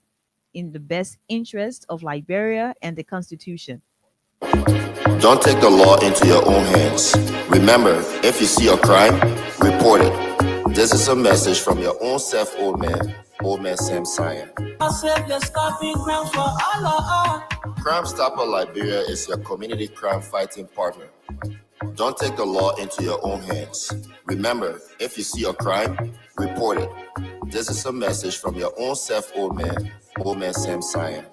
in the best interest of Liberia and the Constitution. Don't take the law into your own hands. Remember, if you see a crime, report it. This is a message from your own self, old man Sam Sion. Crime Stopper Liberia is your community crime fighting partner. Don't take the law into your own hands. Remember, if you see a crime, report it. This is a message from your own self, old man Sam Sion.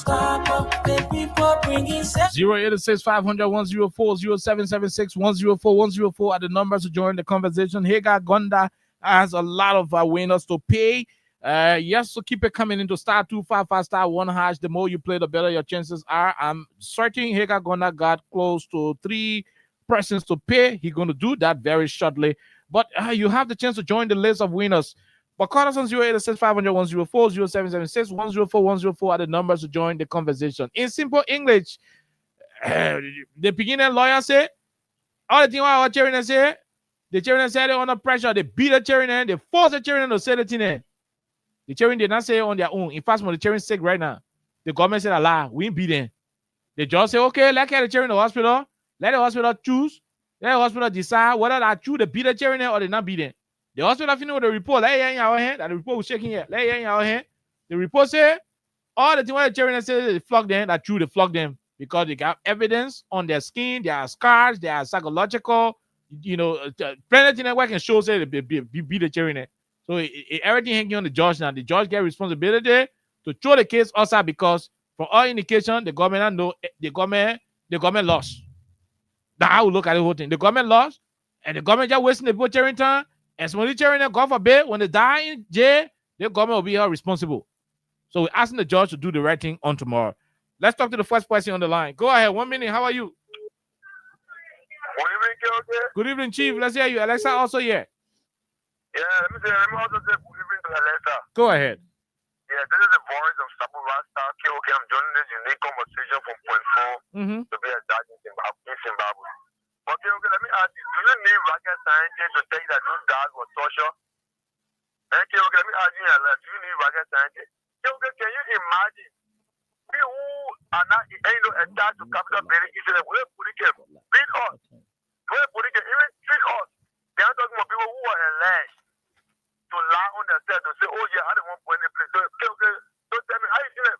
stop up. The people bringing 086 500 104 0776 104 104 are the numbers to join the conversation. Hagar Gonda has a lot of winners to pay. Yes, so keep it coming into star 255 star 1 hash. The more you play, the better your chances are. I'm certain Hagar Gonda got close to 3 persons to pay. He's going to do that very shortly. But you have the chance to join the list of winners. But call us on 086 500 104 0776 104 104 are the numbers to join the conversation. In simple English, the beginning lawyer said, all the thing what chairman say, the chairman said they're under pressure, they beat the chairman, they force the chairman to say the thing. The chairman did not say it on their own. In fact, when the chairman sick right now, the government said, Allah, we ain't beat them. They just say, okay, let's get the chairman in the hospital. Let the hospital choose. Let the hospital decide whether they choose to beat the chairman or they not beat them. The hospital finished with the report. Let it in our hand. That the report was shaking here. Let it in our hand. The report said, all the thing what the chairman said, they flog them. That true, they flog them because they got evidence on their skin. There are scars. There are psychological, plenty of things that can show say they beat the chairman. So everything hanging on the judge now. The judge get responsibility to throw the case outside because from all indication, the government know the government lost. That's how we look at the whole thing. The government lost, and the government just wasting the people chairman time. And some of the chairman, God forbid, when they die in jail, the government will be held responsible. So we're asking the judge to do the right thing on tomorrow. Let's talk to the first person on the line. Go ahead. 1 minute. How are you? Good evening, okay? Good evening, Chief. Let's hear you. Alexa also here. Yeah, let me also say good evening to Alexa. Go ahead. Yeah, this is the voice of Sabu Rasta. Okay, I'm joining this unique conversation from Point 4 to be a judge in Zimbabwe. Okay, let me ask you, do you need rocket scientists to tell you that those guys were torture? Okay, let me ask you, do you need rocket scientists? Okay, can you imagine? We who are not attached to capital building, we're putting them, beat us. We're putting them, even treat us. They are talking about people who are alleged to lie on themselves to say, oh yeah, I don't want to put any place. Okay, don't tell me, how you doing?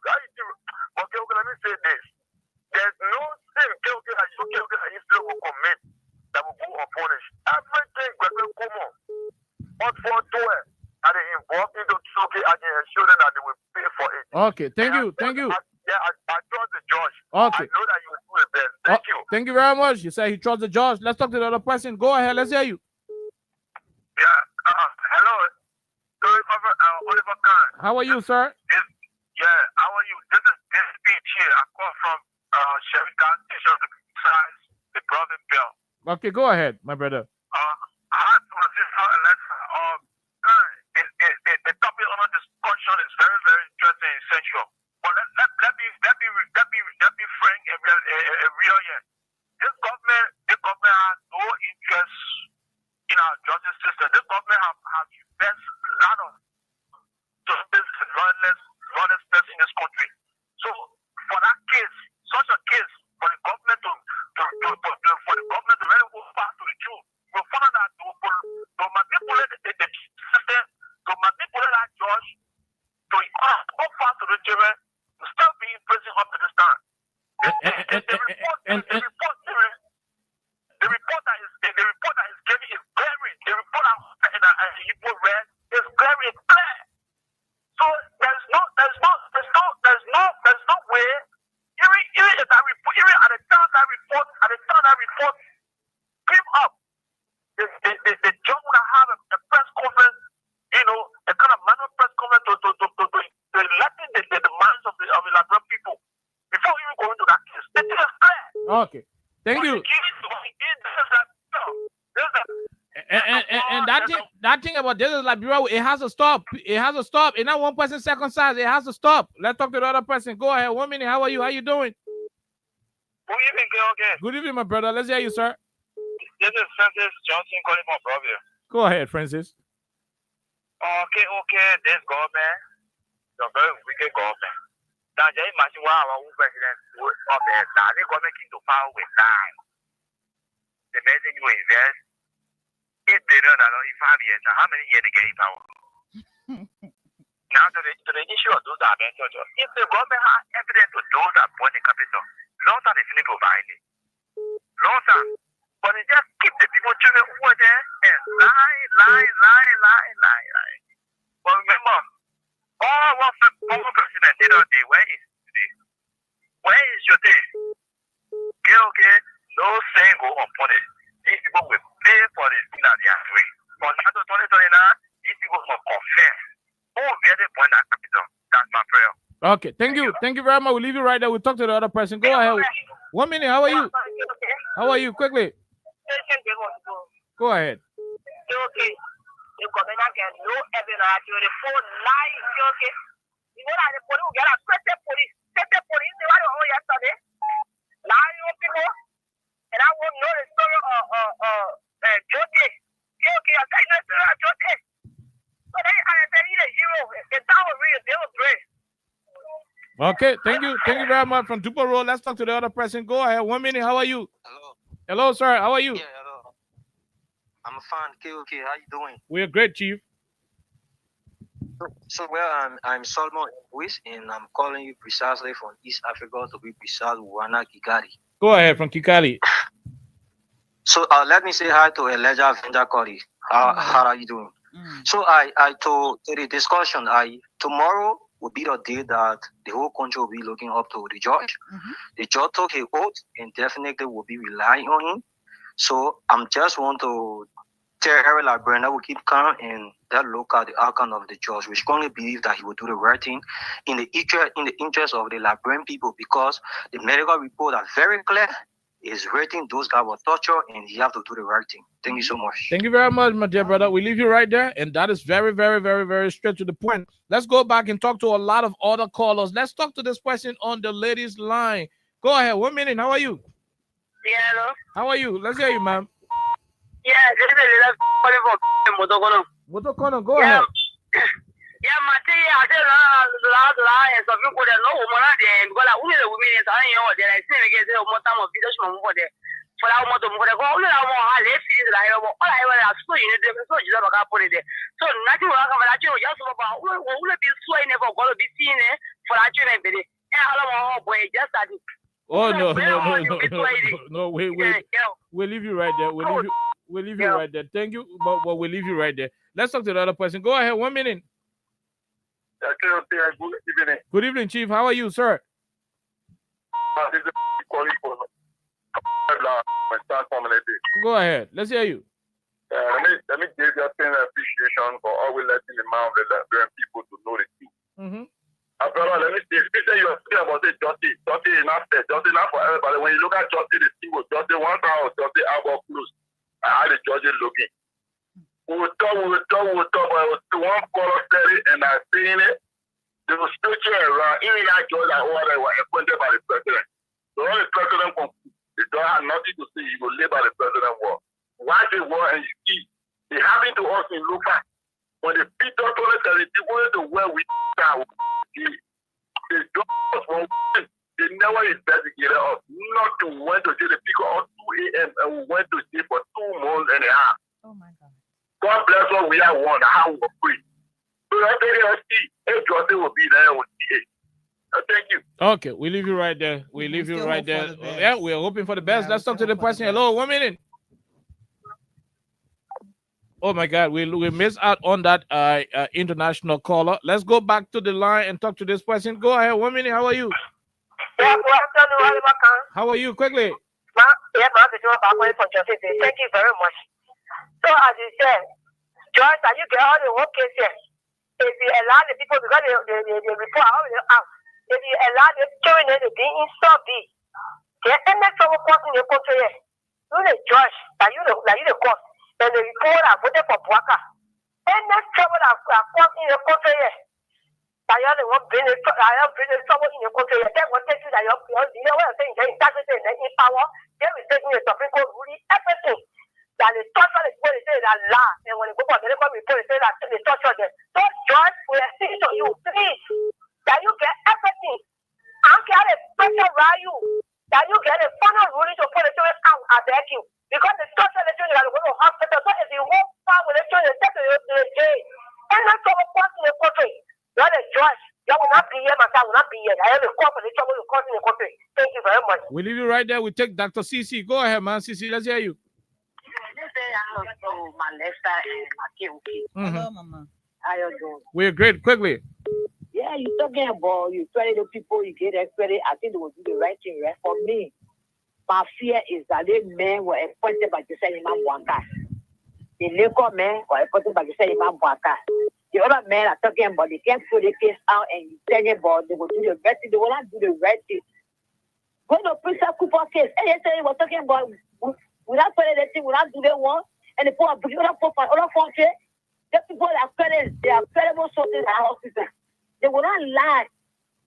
Okay, let me say this. There's no sin, that you still will commit that will go unpunished. Everything will come on. But for 12, and they involved into okay, I can assure them that they will pay for it. Okay, thank you. I trust the judge. Okay. I know that you will do the best. Thank you. Thank you very much. You say you trust the judge. Let's talk to the other person. Go ahead. Let's hear you. Yeah. Hello. Oliver Khan. How are you, sir? How are you? This is speech here. I call from Chevy gas station to criticize the Brother Bill. Okay, go ahead, my brother. I had to assist her, Alexa. The topic under discussion is very, very interesting and essential. But let me frank and real here. This government has no interest in our justice system. This government has invested a lot of justice and lawless person in this country. So for that case, such a case, for the government to really go back to the truth, we'll find out that to manipulate the system, to manipulate that judge, to go fast to the children, to still be in prison up to this time. The report that is given is very. The report that you read is very clear. So there's no way. Even if that report, even at the time that report came up, the judge would have a press conference, a kind of manual press conference to letting the minds of the Labrador people before even going to that case. It is clear. Okay, thank you. And that thing about this is like, bro, it has to stop. It has to stop. It's not one person second size. It has to stop. Let's talk to the other person. Go ahead. 1 minute. How are you? How you doing? Good evening, okay. Good evening, my brother. Let's hear you, sir. This is Francis Johnson calling from Brovia. Go ahead, Francis. Okay. This government is a very wicked government. Now, just imagine why our own president would up there. Now, the government came to power with time. The message you invest $8 billion in 5 years. How many years they get in power? Now, to the issue of those that are being tortured, if the government has evidence to those that bought the capital, long time they finish providing. Long time. But they just keep the people children who are there and lie. But remember, all what former president did all day, where is today? Okay, no saying go unpunished. These people will pay for the thing that they are doing. But now to 2029, these people will confess. Who will be the point that capital? That's my prayer. Okay, thank you. Thank you very much. We'll leave you right there. We'll talk to the other person. Go ahead. 1 minute. How are you? How are you? Quickly. Go ahead. Okay. The government can know evidence. The phone lie. Okay. You know that the police will get a special police. Special police. They were on yesterday. Lie people. And I won't know the story of Jote. Okay. I say no story of Jote. But I say he's a hero. The tower real. They will pray. Okay, thank you. Thank you very much from Duper Road. Let's talk to the other person. Go ahead. 1 minute. How are you? Hello. Hello, sir. How are you? Yeah, hello. I'm fine. Okay. How you doing? We're great, Chief. So, well, I'm Solomon Wiss, and I'm calling you precisely from East Africa, to be precise, Wana Kigali. Go ahead from Kikali. So, let me say hi to Elijah Vendakori. How are you doing? So, I to the discussion, tomorrow will be the day that the whole country will be looking up to the judge. The judge took his oath and definitely will be relying on him. So I'm just want to tell every Liberian that will keep calm and that look at the outcome of the judge. We strongly believe that he will do the right thing in the interest of the Liberian people, because the medical report are very clear. Is rating those guys were tortured, and he have to do the right thing. Thank you so much. Thank you very much, my dear brother. We leave you right there, and that is very, very, very, very straight to the point. Let's go back and talk to a lot of other callers. Let's talk to this person on the ladies' line. Go ahead. 1 minute. How are you? Yeah, hello. How are you? Let's hear you, ma'am. Yeah, this is a little calling for Motokono. Motokono, go ahead. Yeah, Mate, I said, and some people that know woman there, because I only the women is I know that I see again, more time of videos from over there. For our motto, for the goal, I want to let you like, all I was so you know, so you never got put it there. So nothing will come at you, just about who will be so never going to be seen for that you and Billy. And all boy, just at it. Oh, no, we'll leave you right there. We'll leave you right there. Thank you, but we'll leave you right there. Let's talk to the other person. Go ahead. 1 minute. Good evening. Good evening, Chief. How are you, sir? This is calling for Go ahead. Let's hear you. Let me give you an appreciation for always letting the mouth of the Liberian people to know the truth. Brother, let me see. Especially you're speaking about the justice. Justice is not fair. Justice is not for everybody. When you look at justice, the thing was justice one time was justice album closed. I had the judges looking. We will talk, but it was one color study, and I seen it. There was structure around, even that judge that order were appointed by the president. So all the president the judge had nothing to say, he will live by the president war. Why the war and you see, it happened to us in Lupa. When the people told us that they wanted to where we are, the judge was they never investigated us. Not to went to jail the people at 2 a.m. and we went to jail for 2 months and a half. Oh my God. God bless us, we are one. How we free. So I think I see if justice will be there with the thank you. Okay, we leave you right there. We leave you right there. Yeah, we're hoping for the best. Yeah, let's talk to the person. Hello, 1 minute. Oh my God, we missed out on that international caller. Let's go back to the line and talk to this person. Go ahead. 1 minute. How are you? Yeah, good afternoon, How are you? Quickly. Thank you very much. So as you said, George, you get all the whole case here. If you allow the people, because they report out, if you allow the children to be in Saudi, the next trouble court in the country, you the judge, that you the court, and the report are voted for Buaka. And next trouble that court in the country, that you want to bring the trouble in the country, then what takes you that you know what I'm saying, they're integrity and in power, they will take you to Supreme Court ruling everything. That the torture is going to say that lie, and when they go for medical report, they say that they torture them. So, George, we are saying to you, please, that you get everything. I don't care the special value, that you get a final ruling to put the children out, I beg you. Because the torture the children are going to hospital, so if you walk far with the children, take to the jail. And that's what we're in the country. You're the judge. You will not be here, my son will not be here. I have a call for the trouble you're causing in the country. Thank you very much. We leave you right there. We take Dr. CC. Go ahead, man. CC, let's hear you. Hello, Mama. We're great. Quickly. Yeah, Yeah, you talking about you credit the people, you get that credit. I think they will do the right thing, right? For me, my fear is that the men were appointed by the same Imam Bwanka. The local men were appointed by the same Imam Bwanka. The other men are talking about they can't throw the case out and you tell them about they will do the right thing. They will not do the right thing. When the Prince Cooper case, and yesterday was talking about without putting the thing, without do they want, and the poor other function, the people that are credit, they are credible sources at hospital. They will not lie.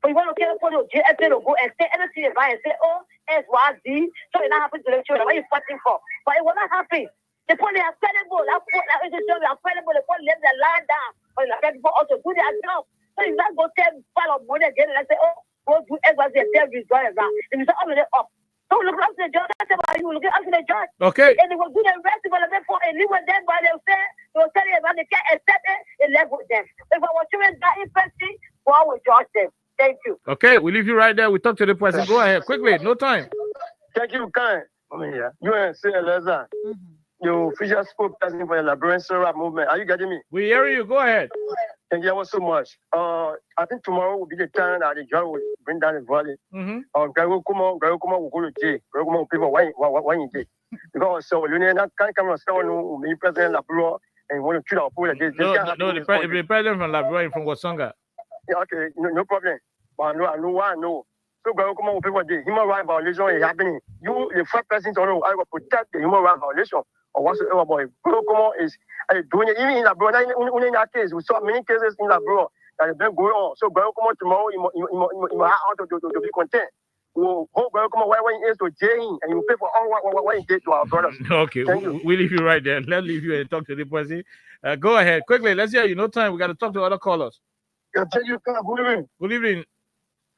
But you want to get for the JFA to go and say anything about and say, oh, SYZ, so it not happen to the children. What are you fighting for? But it will not happen. The point they are credible. That is the job. They are credible. The point let them lie down. But the people also do their job. So you not go tell file of money again and say, oh, go do SYZ and tell you going around. Then you say, oh, they're up. Don't look up to the judge. That's about you. Look up to the judge. Okay. And they will do the rest of them for and live with them by themselves. They will tell you about they can't accept it and live with them. If our children die infantry, God will judge them. Thank you. Okay, we leave you right there. We talk to the person. Go ahead. Quickly, no time. Thank you, Kai. You and say Eleza. You official spokesperson for the Liberian Serap movement. Are you getting me? We hear you. Go ahead. Thank you so much. I think tomorrow will be the time that the judge will bring down the verdict. Grego Kuma will go to jail. Grego Kuma people why in jail? Because so you can't come and say no, me president Laburo and want to treat our poor. No, the president from Laburo from Wasonga. Yeah, okay, no problem. But I know. So Grego Kuma people the human rights violation is happening. You the first person to know I will protect the human rights violation or whatsoever. Boy, Grego Kuma is doing it even in Laburo. In that case, we saw many cases in Laburo that have been going on. So Grego Kuma tomorrow, you might have to be content. We'll hope Grego Kuma why he is to jail and you pay for all what he did to our brothers. Okay, we leave you right there. Let's leave you and talk to the person. Go ahead quickly. Let's hear you. No time. We got to talk to other callers. Yeah, thank you. Good evening. Good evening.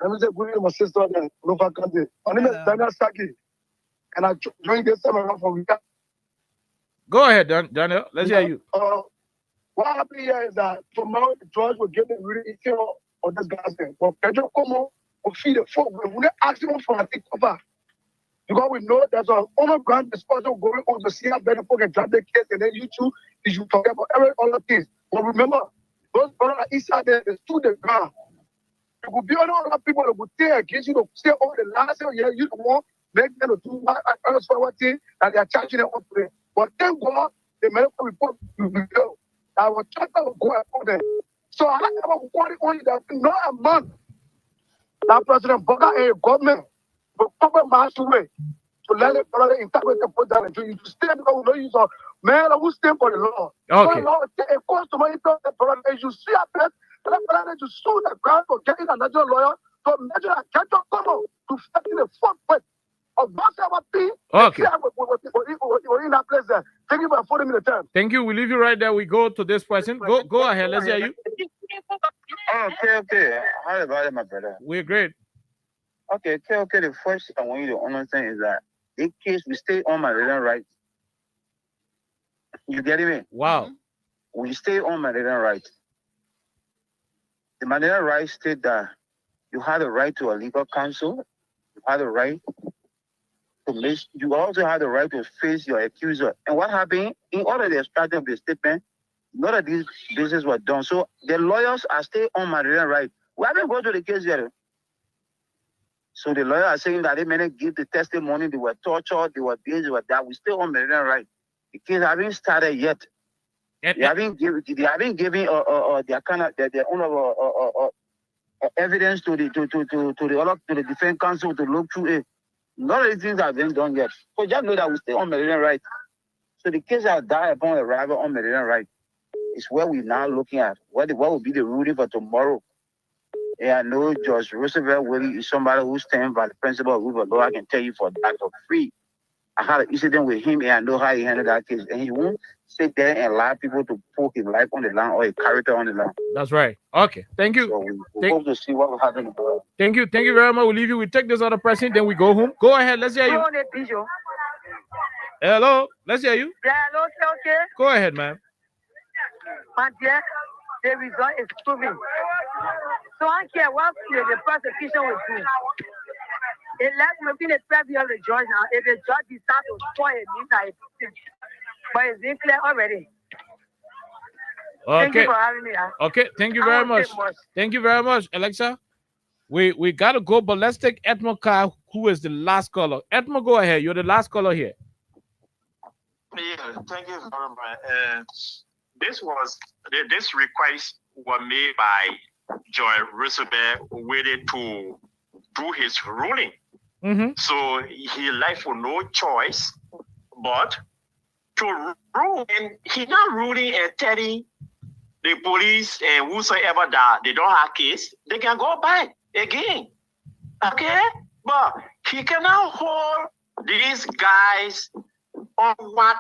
Let me say good evening, my sister in Nova Country. My name is Daniel Saki, and I joined this seminar from Rika. Go ahead, Daniel. Let's hear you. What happened here is that tomorrow the judge will give the really detail of this guy's thing. But Pedro Como will feed the folk. We will ask him for a take over. Because we know there's an underground discussion going on to see how better folk can drop the case, and then you should talk about every other things. But remember, those brothers inside there, they stood the ground. There will be other people that will take against you to say all the last year you don't want make them to do what thing that they are charging them up to. But thank God, the medical report will be there. Our chapter will go upon them. So I have a quality only that not a month that President Boga and the government will cover my way to let the brother interpret the put down until you stand because we don't use a man who stand for the law. Okay. So Lord, it costs to monitor the brother as you see a place, the brother to sue the ground for getting another lawyer to measure a catch up to fight in the front foot of whatever thing. Okay. We're in that place there. Thank you for affording me the time. Thank you. We leave you right there. We go to this person. Go ahead. Let's hear you. Okay. How about it, my brother? We're great. Okay. The first thing I want you to understand is that in case we stay on my legal rights, you getting me? Wow. We stay on my legal rights. The legal rights state that you have the right to a legal counsel. You have the right to make. You also have the right to face your accuser. And what happened in order to extract of the statement? None of these business were done. So the lawyers are still on my legal right. We haven't gone to the case yet. So the lawyers are saying that they may not give the testimony. They were tortured. They were this. They were that. We still on my legal right. The case haven't started yet. They haven't given their kind of their own evidence to the defense counsel to look through it. None of these things have been done yet. So just know that we stay on Meridian right. So the case that died upon arrival on Meridian right is where we're now looking at. What will be the ruling for tomorrow? And I know Judge Roosevelt Willie is somebody who stands by the principle of rule of law. I can tell you for that for free. I had an incident with him and I know how he handled that case. And he won't sit there and allow people to put his life on the line or his character on the line. That's right. Okay. Thank you. So we hope to see what will happen. Thank you. Thank you very much. We'll leave you. We take this other person, then we go home. Go ahead. Let's hear you. Hello. Let's hear you. Yeah, hello, okay. Go ahead, ma'am. My dear, the result is proving. So I don't care what the prosecution will do. It left within the 12 years of the judge now. If the judge decides to spoil it, means that it's but it's been clear already. Thank you Okay. for having me. Okay. Thank you I very won't much. say much. Thank you very much, Alexa. We gotta go, but let's take Edmo Car, who is the last caller. Edmo, go ahead. You're the last caller here. Yeah, thank you very much. This request was made by Joy Roosevelt waited to do his ruling. So he left with no choice but to rule, and he not ruling and telling the police and whosoever that they don't have case, they can go back again. Okay? But he cannot hold these guys on what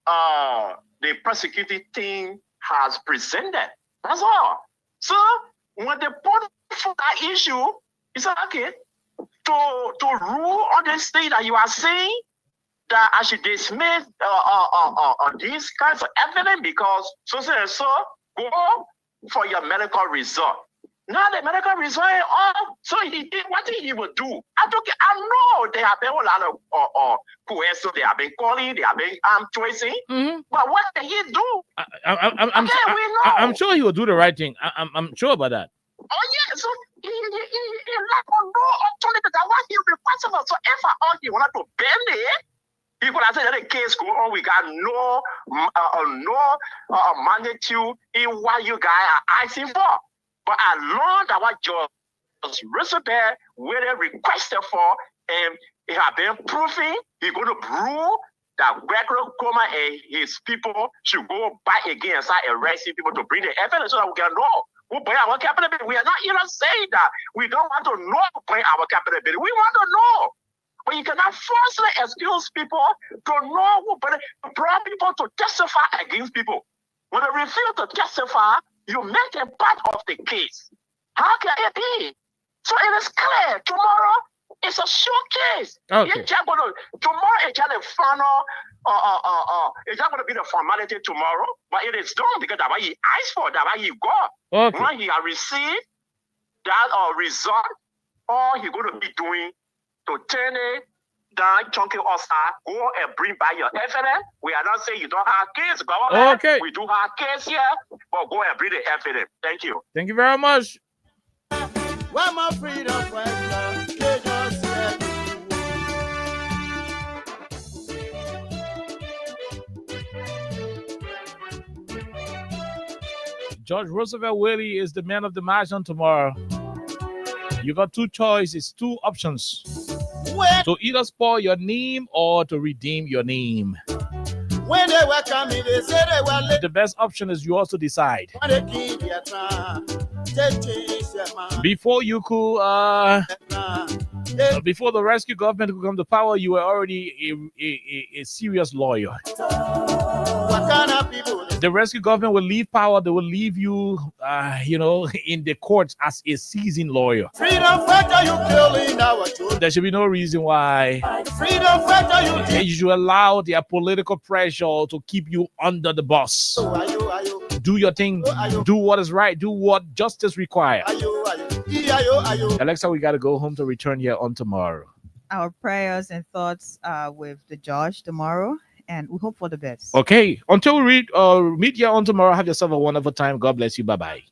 the prosecuting team has presented. That's all. So when they put for that issue, he said, okay, to rule on this thing that you are saying, that I should dismiss these kinds of evidence because so and so go for your medical result. Now the medical result is off, so he did what he would do. I know there have been a lot of questions. They have been calling, they have been tracing. But what did he do? I'm sure he will do the right thing. I'm sure about that. Oh yeah, so he left on no alternative. That's why he responsible. So if I all he wanted to bend it, he could have said that the case go on. We got no magnitude in what you guys are asking for. But I learned that what Judge Roosevelt really requested for, and it has been proven, he's going to rule that Gregory Coma and his people should go back again and start arresting people to bring the evidence so that we can know who bring our capability. We are not even saying that we don't want to know who bring our capability. We want to know. But you cannot falsely excuse people to know who bring people to testify against people. When they refuse to testify, you make them part of the case. How can it be? So it is clear. Tomorrow it's a showcase. Okay. Tomorrow it's just the final. It's not going to be the formality tomorrow, but it is done because that's what he asked for. That's what he got. Okay. When he has received that result, all he's going to be doing to turn it down, chunky outside, go and bring back your evidence. We are not saying you don't have case, government. Okay. We do have case here, but go and bring the evidence. Thank you. Thank you very much. One more freedom question. They just said George Roosevelt Willie is the man of the match on tomorrow. You got two choices, two options. To either spoil your name or to redeem your name. when they were coming, they said they were late. The best option is you also decide. When they give their time, they change their mind. Before you could, before the rescue government could come to power, you were already a serious lawyer. What kind of people? The rescue government will leave power. They will leave you, in the courts as a seasoned lawyer. Freedom fighter, you killing our children. There should be no reason why Freedom fighter, you should allow their political pressure to keep you under the bus. Do your thing. Do what is right. Do what justice requires. Alexa, we got to go home to return here on tomorrow. Our prayers and thoughts are with the judge tomorrow, and we hope for the best. Okay. Until we meet here on tomorrow, have yourself a wonderful time. God bless you. Bye-bye.